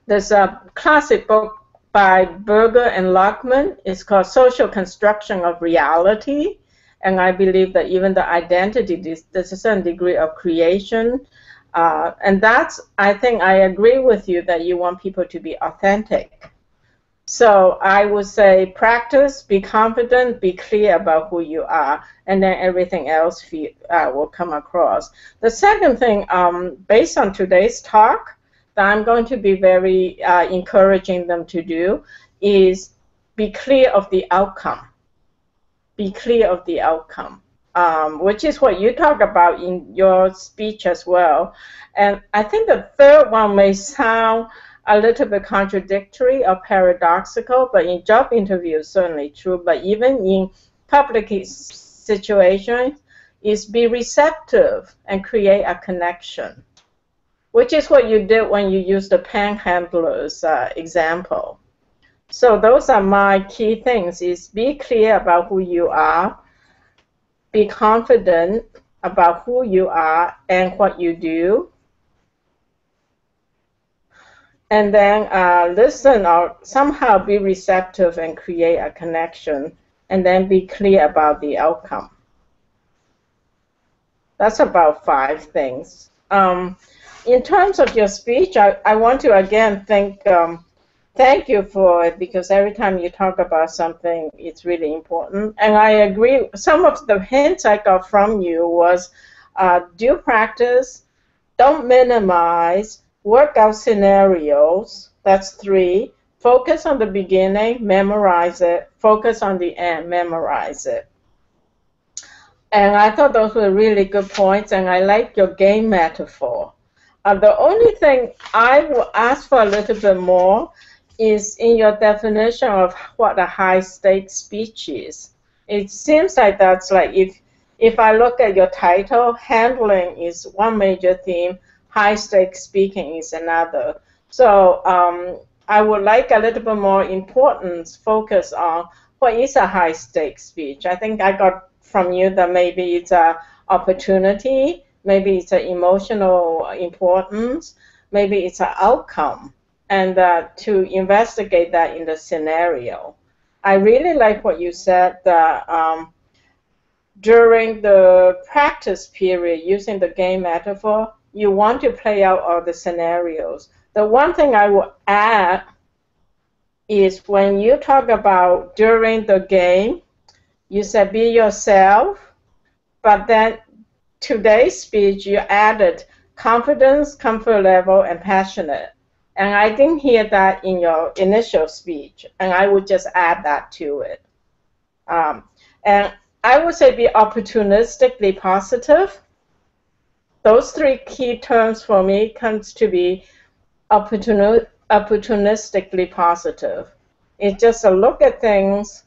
Speaker 2: there's a classic book by Berger and Lockman. It's called Social Construction of Reality. And I believe that even the identity, there's a certain degree of creation. And that's, I think I agree with you that you want people to be authentic. So I would say practice, be confident, be clear about who you are, and then everything else will come across. The second thing, based on today's talk, that I'm going to be very encouraging them to do is be clear of the outcome. Be clear of the outcome, which is what you talk about in your speech as well. And I think the third one may sound a little bit contradictory or paradoxical, but in job interviews, certainly true. But even in public situations, is be receptive and create a connection, which is what you did when you used the panhandlers example. So those are my key things, is be clear about who you are, be confident about who you are and what you do, and then listen or somehow be receptive and create a connection, and then be clear about the outcome. That's about 5 things. In terms of your speech, I want to again thank you for it, because every time you talk about something, it's really important. And I agree. Some of the hints I got from you was do practice, don't minimize, work out scenarios. That's 3. Focus on the beginning, memorize it. Focus on the end, memorize it. And I thought those were really good points, and I like your game metaphor. The only thing I will ask for a little bit more is in your definition of what a high-stakes speech is. It seems like that's like if I look at your title, handling is one major theme, high-stakes speaking is another. So I would like a little bit more importance focus on what is a high-stakes speech. I think I got from you that maybe it's an opportunity, maybe it's an emotional importance, maybe it's an outcome, and to investigate that in the scenario. I really like what you said that during the practice period, using the game metaphor, you want to play out all the scenarios. The one thing I will add is when you talk about during the game, you said be yourself, but then today's speech you added confidence, comfort level, and passionate. And I didn't hear that in your initial speech, and I would just add that to it. And I would say be opportunistically positive. Those 3 key terms for me comes to be opportunistically positive. It's just a look at things.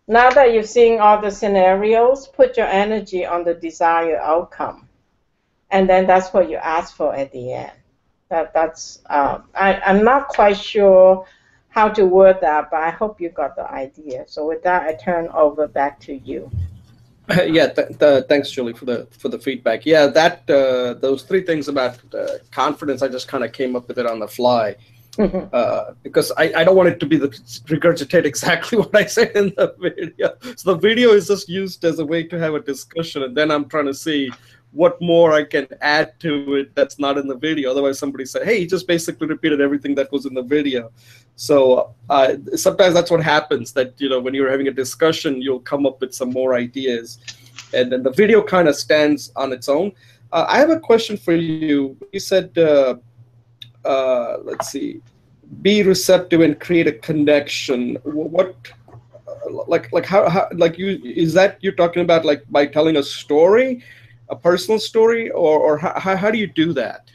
Speaker 2: Now that you've seen all the scenarios, put your energy on the desired outcome. And then that's what you ask for at the end. I'm not quite sure how to word that, but I hope you got the idea. So with that, I turn over back to you.
Speaker 1: Yeah, thanks, Julie, for the feedback. Yeah, those 3 things about confidence, I just kind of came up with it on the fly. Because I don't want it to be regurgitate exactly what I said in the video. So the video is just used as a way to have a discussion, and then I'm trying to see what more I can add to it that's not in the video. Otherwise, somebody said, hey, he just basically repeated everything that was in the video. So sometimes that's what happens, that when you're having a discussion, you'll come up with some more ideas. And then the video kind of stands on its own. I have a question for you. You said, let's see, be receptive and create a connection. What, how is that you're talking about, like by telling a story, a personal story, or how do you do that?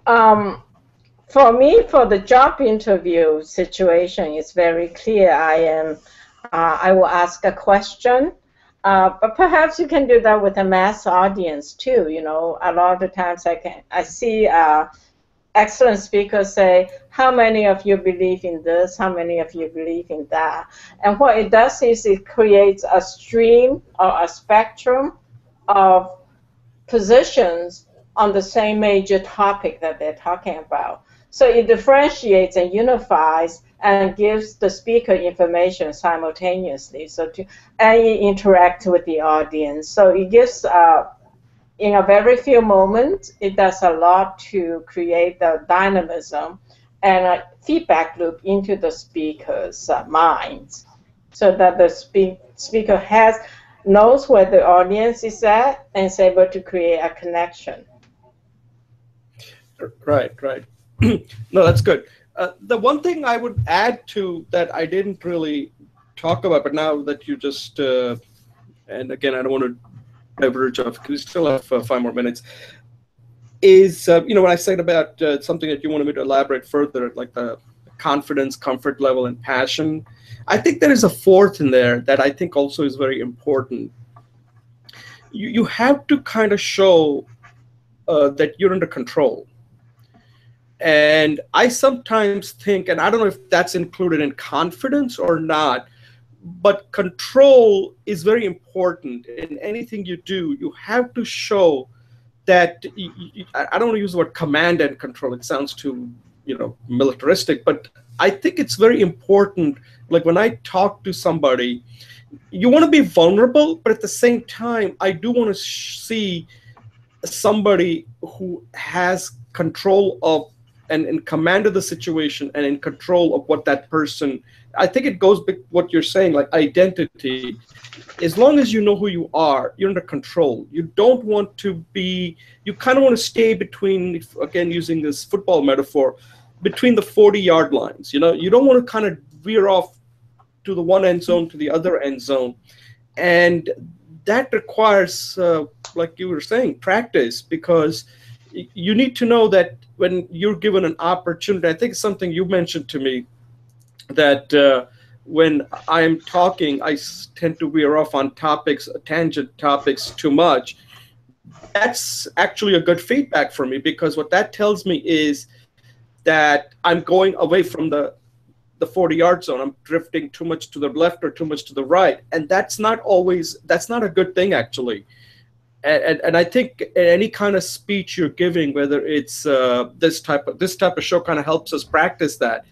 Speaker 2: For me, for the job interview situation, it's very clear. I will ask a question, but perhaps you can do that with a mass audience too. A lot of the times I see excellent speakers say, how many of you believe in this? How many of you believe in that? And what it does is it creates a stream or a spectrum of positions on the same major topic that they're talking about. So it differentiates and unifies and gives the speaker information simultaneously. And it interacts with the audience. So it gives, in a very few moments, it does a lot to create the dynamism and a feedback loop into the speaker's minds, so that the speaker knows where the audience is at and is able to create a connection.
Speaker 1: Right. No, that's good. The one thing I would add to that I didn't really talk about, but now that you just, and again, I don't want to diverge off because we still have 5 more minutes, is, when I said about something that you wanted me to elaborate further, like the confidence, comfort level, and passion, I think there is a 4th in there that I think also is very important. You have to kind of show that you're under control. And I sometimes think, and I don't know if that's included in confidence or not, but control is very important in anything you do. You have to show that, I don't want to use the word command and control. It sounds too, militaristic, but I think it's very important. Like when I talk to somebody, you want to be vulnerable, but at the same time, I do want to see somebody who has control of and in command of the situation and in control of what that person. I think it goes back what you're saying, like identity. As long as you know who you are, you're under control. You don't want to be. You kind of want to stay between. Again, using this football metaphor, between the 40-yard lines. You don't want to kind of veer off to the one end zone to the other end zone, and that requires, like you were saying, practice, because you need to know that when you're given an opportunity. I think it's something you mentioned to me, that when I'm talking, I tend to veer off on topics, tangent topics too much. That's actually a good feedback for me, because what that tells me is that I'm going away from the 40-yard zone. I'm drifting too much to the left or too much to the right, and that's not a good thing, actually. And I think in any kind of speech you're giving, whether it's this type of show, kind of helps us practice that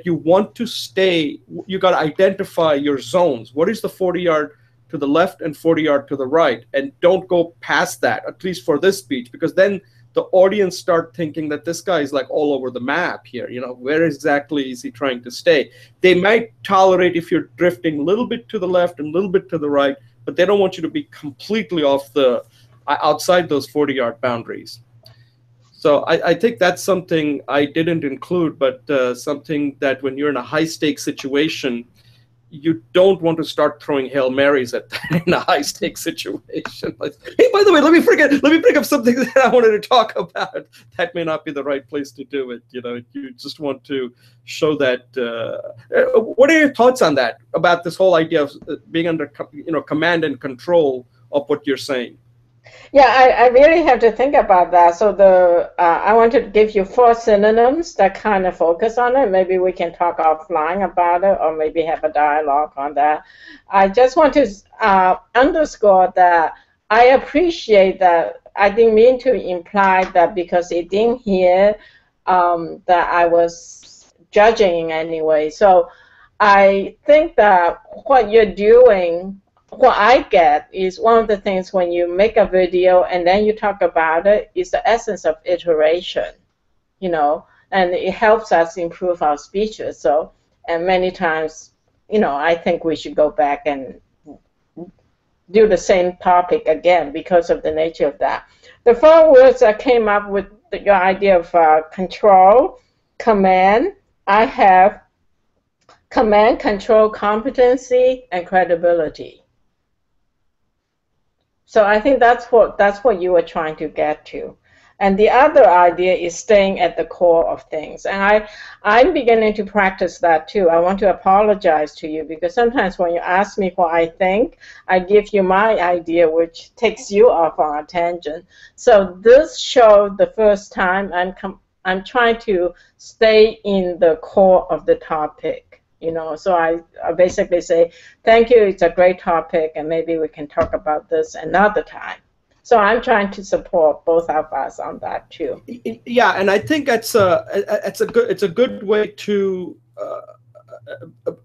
Speaker 1: you want to stay. You got to identify your zones. What is the 40-yard to the left and 40-yard to the right, and don't go past that, at least for this speech, because then the audience start thinking that this guy is like all over the map here. Where exactly is he trying to stay? They might tolerate if you're drifting a little bit to the left and a little bit to the right, but they don't want you to be completely outside those 40-yard boundaries. So I think that's something I didn't include, but something that when you're in a high-stakes situation, you don't want to start throwing Hail Marys at that in a high-stakes situation. Like, hey, by the way, let me bring up something that I wanted to talk about. That may not be the right place to do it. You just want to show that. What are your thoughts on that, about this whole idea of being under command and control of what you're saying?
Speaker 2: Yeah, I really have to think about that. So I want to give you 4 synonyms that kind of focus on it. Maybe we can talk offline about it, or maybe have a dialogue on that. I just want to underscore that I appreciate that. I didn't mean to imply that because it didn't hear that I was judging in any way. So I think that what you're doing, what I get is, one of the things when you make a video and then you talk about it, is the essence of iteration, and it helps us improve our speeches. So, and many times, I think we should go back and do the same topic again because of the nature of that. The 4 words that came up with your idea of control, command, I have command, control, competency, and credibility. So I think that's what you were trying to get to. And the other idea is staying at the core of things. And I'm beginning to practice that too. I want to apologize to you, because sometimes when you ask me what I think, I give you my idea, which takes you off on a tangent. So this show, the first time, I'm trying to stay in the core of the topic. So I basically say, thank you, it's a great topic, and maybe we can talk about this another time. So I'm trying to support both of us on that too.
Speaker 1: Yeah, and I think it's a good way to,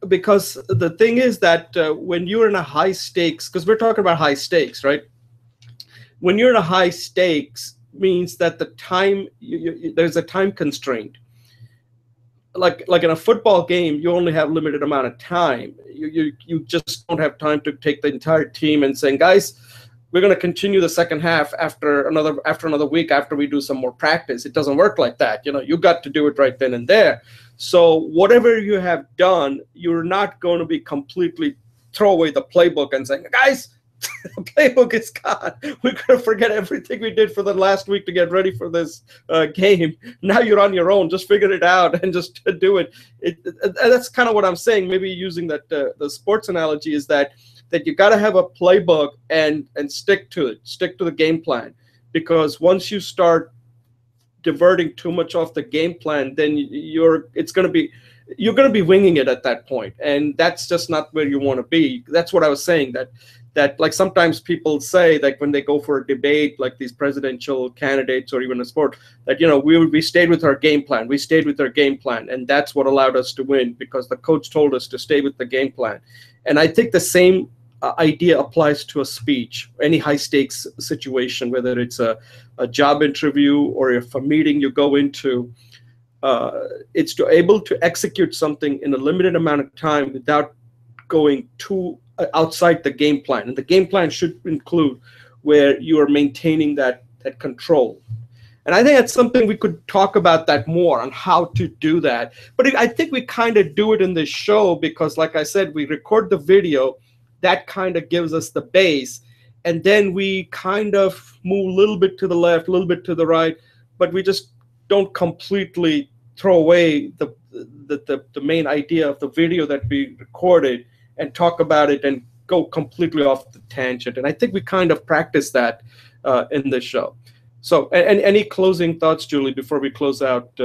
Speaker 1: because the thing is that when you're in a high stakes, because we're talking about high stakes, right? When you're in a high stakes means that the time, there's a time constraint. Like in a football game, you only have limited amount of time. You just don't have time to take the entire team and saying, guys, we're going to continue the second half after another week after we do some more practice. It doesn't work like that. You got to do it right then and there. So whatever you have done, you're not going to be completely throw away the playbook and saying, guys, the playbook is gone. We're going to forget everything we did for the last week to get ready for this game. Now you're on your own. Just figure it out and just do it. That's kind of what I'm saying. Maybe using that the sports analogy is that you got to have a playbook and stick to it. Stick to the game plan, because once you start diverting too much off the game plan, then you're going to be winging it at that point, and that's just not where you want to be. That's what I was saying, that that, like, sometimes people say that when they go for a debate, like these presidential candidates or even a sport, that, you know, we stayed with our game plan. We stayed with our game plan. And that's what allowed us to win, because the coach told us to stay with the game plan. And I think the same idea applies to a speech, any high stakes situation, whether it's a job interview or if a meeting you go into. It's to able to execute something in a limited amount of time without going too outside the game plan. And the game plan should include where you are maintaining that control. And I think that's something we could talk about that more on how to do that. But I think we kind of do it in this show because, like I said, we record the video. That kind of gives us the base. And then we kind of move a little bit to the left, a little bit to the right, but we just don't completely throw away the main idea of the video that we recorded and talk about it and go completely off the tangent. And I think we kind of practice that in this show. So, and any closing thoughts, Julie, before we close out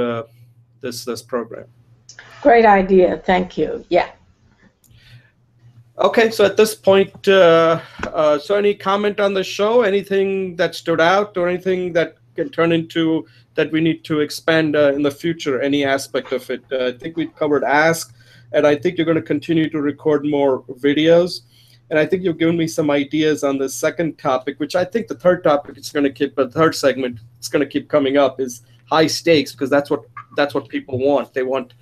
Speaker 1: this program?
Speaker 2: Great idea. Thank you. Yeah.
Speaker 1: Okay, so at this point, so any comment on the show? Anything that stood out or anything that can turn into that we need to expand in the future, any aspect of it? I think we covered Ask, and I think you're going to continue to record more videos. And I think you've given me some ideas on the second topic, which I think the third topic is going to keep, the third segment, it's going to keep coming up, is high stakes, because that's what people want. They want,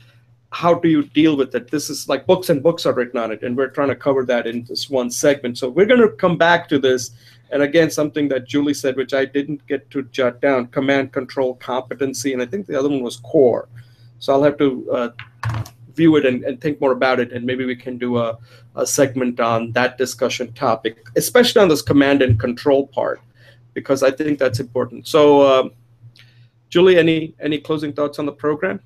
Speaker 1: how do you deal with it? This is like books and books are written on it, and we're trying to cover that in this one segment. So we're going to come back to this. And again, something that Julie said, which I didn't get to jot down, command, control, competency, and I think the other one was core. So I'll have to view it and think more about it, and maybe we can do a segment on that discussion topic, especially on this command and control part, because I think that's important. So Julie, any closing thoughts on the program?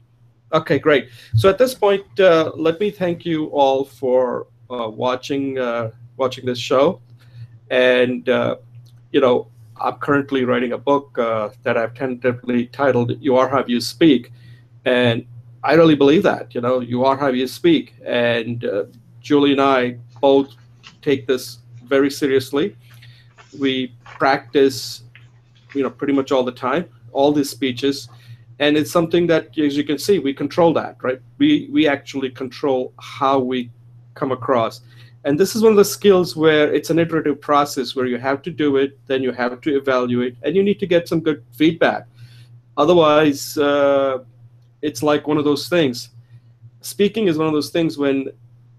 Speaker 1: Okay, great. So at this point, let me thank you all for watching this show. And, you know, I'm currently writing a book that I've tentatively titled You Are How You Speak. And I really believe that, you know, you are how you speak. And Julie and I both take this very seriously. We practice, you know, pretty much all the time, all these speeches. And it's something that, as you can see, we control that, right? We actually control how we come across. And this is one of the skills where it's an iterative process where you have to do it, then you have to evaluate, and you need to get some good feedback. Otherwise, it's like one of those things. Speaking is one of those things when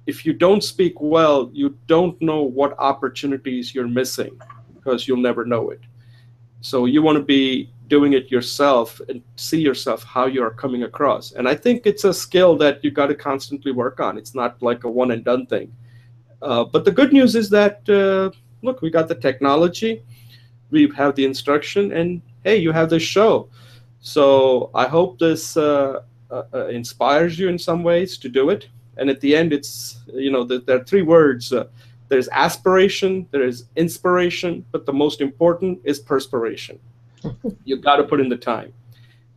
Speaker 1: if you don't speak well, you don't know what opportunities you're missing because you'll never know it. So you want to be doing it yourself and see yourself how you are coming across. And I think it's a skill that you got to constantly work on. It's not like a one and done thing. But the good news is that, look, we got the technology, we have the instruction, and hey, you have this show. So I hope this inspires you in some ways to do it. And at the end, it's, you know, there are three words. There's aspiration, there is inspiration, but the most important is perspiration. You've got to put in the time.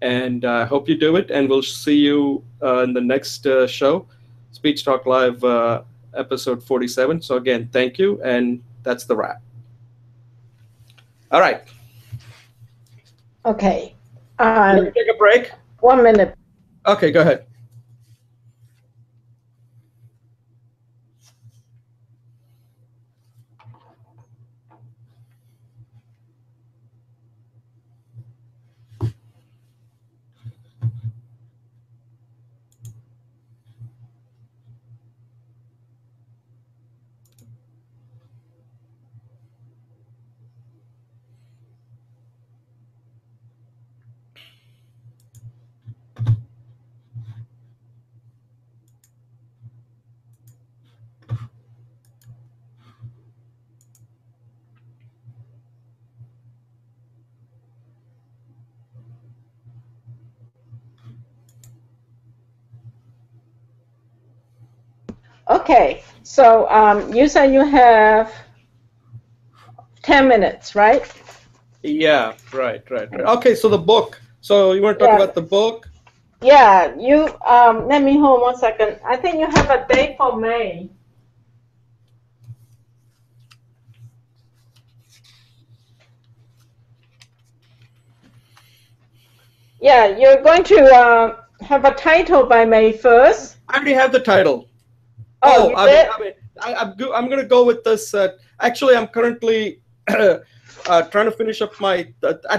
Speaker 1: And I hope you do it. And we'll see you in the next show, Speech Talk Live episode 47. So again, thank you. And that's the wrap. All right.
Speaker 2: Okay.
Speaker 1: You want to take a break?
Speaker 2: 1 minute.
Speaker 1: Okay, go ahead.
Speaker 2: Okay, so you said you have 10 minutes, right?
Speaker 1: Yeah, right. Okay, so the book. So you want to talk about the book?
Speaker 2: Yeah, you, let me hold 1 second. I think you have a date for May. Yeah, you're going to have a title by May 1st.
Speaker 1: I already have the title.
Speaker 2: Oh, you did?
Speaker 1: I'm going to go with this. Actually, I'm currently trying to finish up my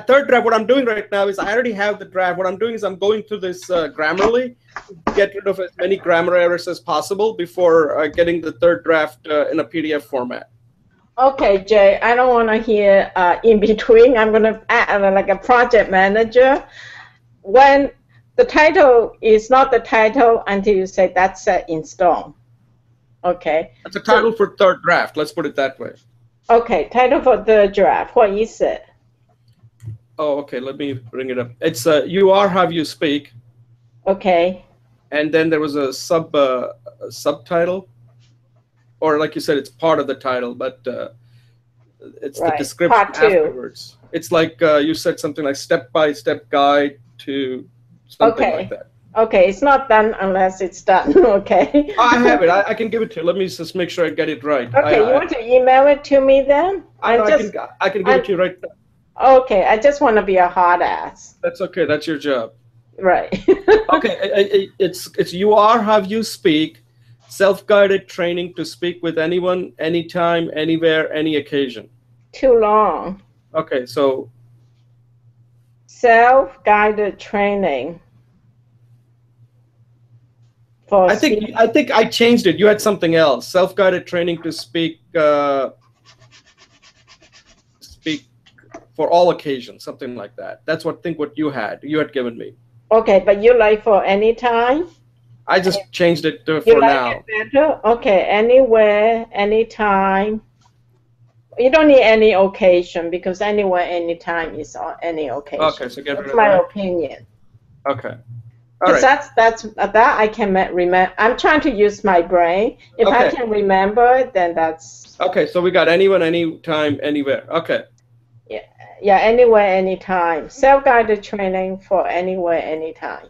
Speaker 1: third draft. What I'm doing right now is I already have the draft. What I'm doing is I'm going through this Grammarly, get rid of as many grammar errors as possible before getting the third draft in a PDF format.
Speaker 2: Okay, Jay, I don't want to hear in between. I'm going to add like a project manager. When the title is not the title until you say that's set in stone. Okay.
Speaker 1: That's a title for third draft. Let's put it that way.
Speaker 2: Okay, title for the draft. What is it?
Speaker 1: Oh, okay. Let me bring it up. It's You Are How You Speak.
Speaker 2: Okay.
Speaker 1: And then there was a subtitle, or like you said, it's part of the title, but it's the description afterwards. It's like you said something like step-by-step guide to something like that.
Speaker 2: Okay, it's not done unless it's done. Okay.
Speaker 1: I have it. I can give it to you. Let me just make sure I get it right.
Speaker 2: Okay, you want to email it to me then?
Speaker 1: I can give it to you right now.
Speaker 2: Okay, I just want to be a hard ass.
Speaker 1: That's okay. That's your job.
Speaker 2: Right.
Speaker 1: Okay, it's You Are How You Speak, self-guided training to speak with anyone, anytime, anywhere, any occasion.
Speaker 2: Too long.
Speaker 1: Okay, so
Speaker 2: self-guided training.
Speaker 1: I think I changed it. You had something else. Self-guided training to speak for all occasions, something like that. That's what you had given me.
Speaker 2: Okay, but you like for any time?
Speaker 1: I just changed it for
Speaker 2: you like
Speaker 1: now.
Speaker 2: It better? Okay, anywhere, anytime. You don't need any occasion because anywhere, anytime is on any occasion.
Speaker 1: Okay, so get rid of that.
Speaker 2: That's my opinion.
Speaker 1: Okay. All right.
Speaker 2: That I can remember. I'm trying to use my brain. If I can remember, then that's
Speaker 1: okay. So we got anyone, anytime, anywhere. Okay.
Speaker 2: Yeah, anywhere, anytime. Self-guided training for anywhere, anytime.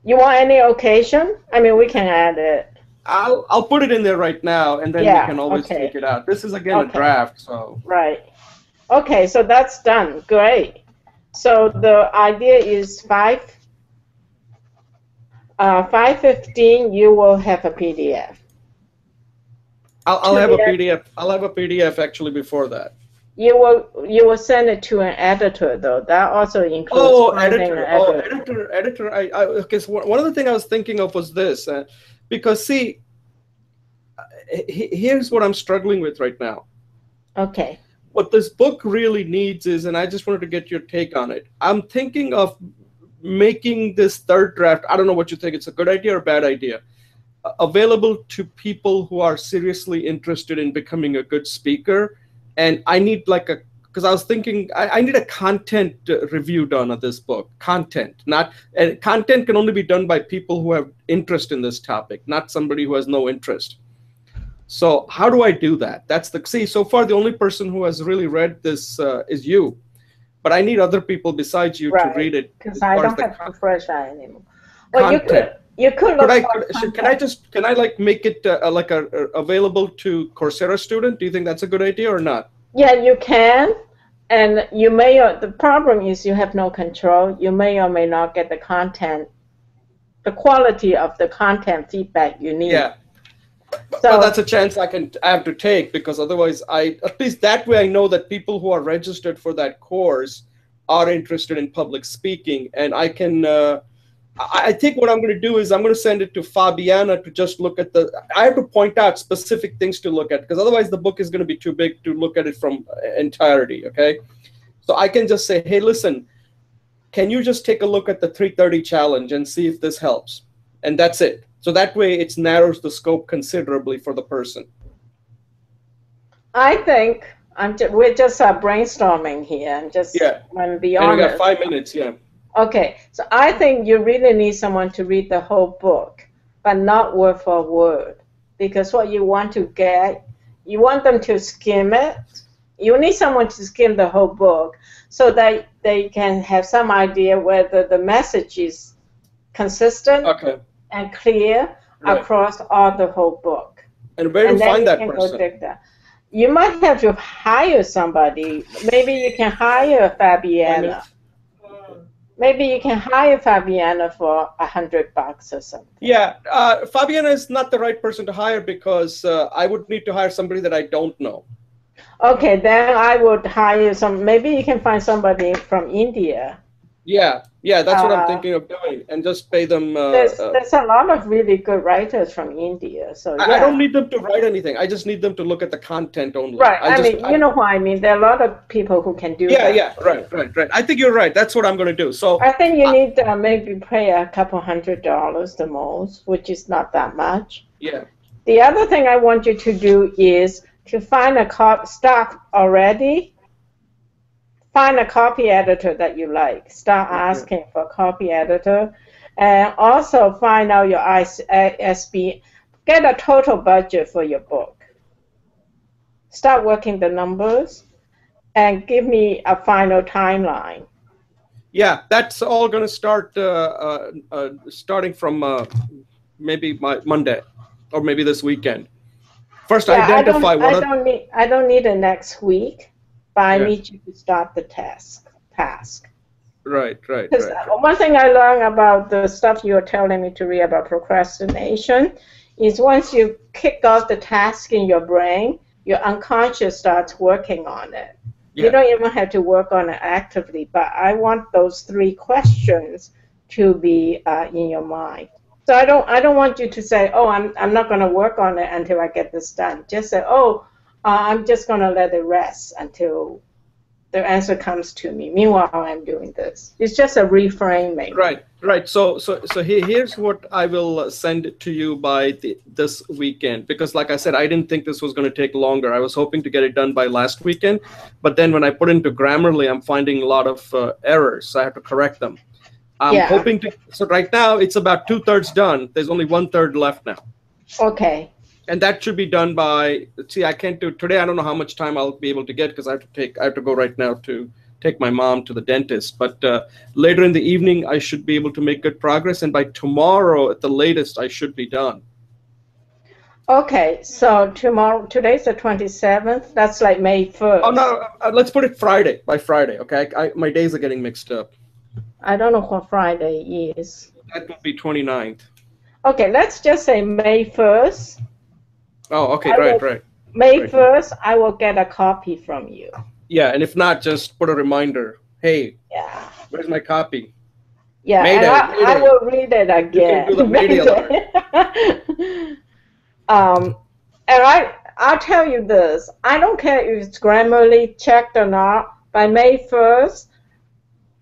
Speaker 2: You want any occasion? I mean, we can add it.
Speaker 1: I'll put it in there right now, and then we can always take it out. This is again a draft, so.
Speaker 2: Right. Okay, so that's done. Great. So the idea is 5:15. You will have a PDF.
Speaker 1: I'll have a PDF. I'll have a PDF actually before that.
Speaker 2: You will send it to an editor though. That also includes
Speaker 1: editor. Okay. So one of the things I was thinking of was this, because see, here's what I'm struggling with right now.
Speaker 2: Okay.
Speaker 1: What this book really needs is, and I just wanted to get your take on it. I'm thinking of making this third draft. I don't know what you think. It's a good idea or a bad idea. Available to people who are seriously interested in becoming a good speaker. And I need because I was thinking I need a content review done of this book. Content can only be done by people who have interest in this topic, not somebody who has no interest. So how do I do that? So far the only person who has really read this is you, but I need other people besides you to read it.
Speaker 2: Because I don't have to fresh eye anymore. Well, you could look
Speaker 1: Can I make it available to Coursera student? Do you think that's a good idea or not?
Speaker 2: Yeah, you can, and you may. The problem is you have no control. You may or may not get the content, the quality of the content feedback you need.
Speaker 1: Yeah. So that's a chance I have to take, because otherwise at least that way I know that people who are registered for that course are interested in public speaking, and I can. I think what I'm going to do is I'm going to send it to Fabiana to just look at I have to point out specific things to look at, because otherwise the book is going to be too big to look at it from entirety, okay? So I can just say, hey, listen, can you just take a look at the 330 challenge and see if this helps? And that's it. So that way it narrows the scope considerably for the person.
Speaker 2: I think we're just brainstorming here and just want to be honest.
Speaker 1: And we got 5 minutes, yeah.
Speaker 2: Okay, so I think you really need someone to read the whole book, but not word for word, because what you want to get, you want them to skim it. You need someone to skim the whole book so that they can have some idea whether the message is consistent and clear across all the whole book.
Speaker 1: And where to find that person?
Speaker 2: You might have to hire somebody. Maybe you can hire Fabiana. Maybe you can hire Fabiana for $100 or something.
Speaker 1: Yeah, Fabiana is not the right person to hire because I would need to hire somebody that I don't know.
Speaker 2: Okay, then I would hire some. Maybe you can find somebody from India.
Speaker 1: Yeah, that's what I'm thinking of doing, and just pay them.
Speaker 2: There's a lot of really good writers from India, so yeah.
Speaker 1: I don't need them to write anything. I just need them to look at the content only.
Speaker 2: Right. I mean, you know what I mean. There are a lot of people who can do that.
Speaker 1: Yeah. Right. I think you're right. That's what I'm going to do. So
Speaker 2: I think you need to maybe pay a couple $100 the most, which is not that much.
Speaker 1: Yeah.
Speaker 2: The other thing I want you to do is to find a start already. Find a copy editor that you like. Start asking for a copy editor. And also find out your ISB. Get a total budget for your book. Start working the numbers and give me a final timeline.
Speaker 1: Yeah, that's all going to start starting from maybe Monday or maybe this weekend. First, identify
Speaker 2: I don't need it next week. But I need you to start the task.
Speaker 1: Right.
Speaker 2: Because one thing I learned about the stuff you're telling me to read about procrastination is once you kick off the task in your brain, your unconscious starts working on it. Yeah. You don't even have to work on it actively, but I want those 3 questions to be in your mind. So I don't want you to say, oh, I'm not going to work on it until I get this done. Just say, oh, I'm just going to let it rest until the answer comes to me. Meanwhile, I'm doing this. It's just a reframing.
Speaker 1: Right. So here's what I will send to you by this weekend. Because like I said, I didn't think this was going to take longer. I was hoping to get it done by last weekend. But then when I put into Grammarly, I'm finding a lot of errors. So I have to correct them. I'm hoping to. So right now, it's about 2/3 done. There's only 1/3 left now.
Speaker 2: Okay.
Speaker 1: And that should be done by, I can't do today. I don't know how much time I'll be able to get because I have to go right now to take my mom to the dentist. But later in the evening, I should be able to make good progress. And by tomorrow, at the latest, I should be done.
Speaker 2: Okay, so today's the 27th. That's like May 1st.
Speaker 1: Oh, no, let's put it by Friday, okay? My days are getting mixed up.
Speaker 2: I don't know what Friday is.
Speaker 1: That would be 29th.
Speaker 2: Okay, let's just say May 1st.
Speaker 1: Oh, okay, right.
Speaker 2: May 1st, I will get a copy from you.
Speaker 1: Yeah, and if not, just put a reminder. Hey, where's my copy?
Speaker 2: Yeah, Mayday. I will read it again.
Speaker 1: You can do the Mayday alert.
Speaker 2: And I'll tell you this. I don't care if it's Grammarly checked or not. By May 1st,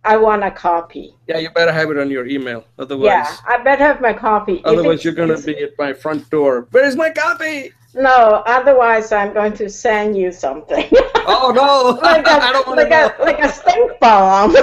Speaker 2: I want a copy.
Speaker 1: Yeah, you better have it on your email. Otherwise,
Speaker 2: I better have my copy.
Speaker 1: Otherwise, you're going to be at my front door. Where's my copy?
Speaker 2: No, otherwise I'm going to send you something.
Speaker 1: Oh, no. I don't want to know.
Speaker 2: Like a stink bomb.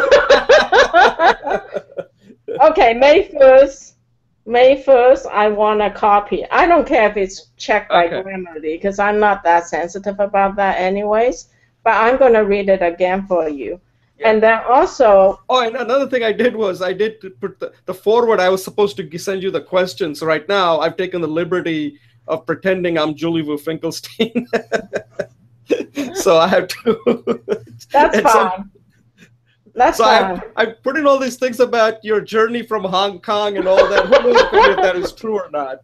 Speaker 2: Okay, May 1st, I want a copy. I don't care if it's checked by Grammarly because I'm not that sensitive about that anyways. But I'm going to read it again for you. And then also...
Speaker 1: Oh, and another thing I did was I did put the forward. I was supposed to send you the questions. So right now, I've taken the liberty of pretending I'm Julie Wu Finkelstein. So I have to...
Speaker 2: That's fine. That's fine.
Speaker 1: I put in all these things about your journey from Hong Kong and all that. Who knows if that is true or not?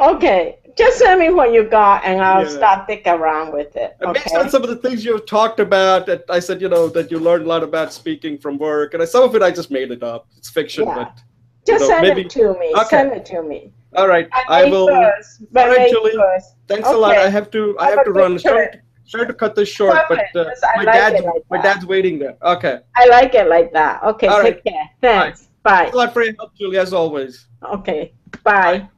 Speaker 2: Okay. Just send me what you got, and I'll start digging around with it.
Speaker 1: Okay? Based on some of the things you've talked about, I said, that you learned a lot about speaking from work, and some of it I just made it up. It's fiction, but
Speaker 2: just send it to me. Okay. Send it to me.
Speaker 1: All right, I will. All right, Julie. Thanks a lot. I have to run. Sorry to cut this short, but my dad's waiting there. Okay.
Speaker 2: I like it like that. Okay, take care. Thanks. Bye.
Speaker 1: Thanks a lot for your help, Julie, as always.
Speaker 2: Okay. Bye.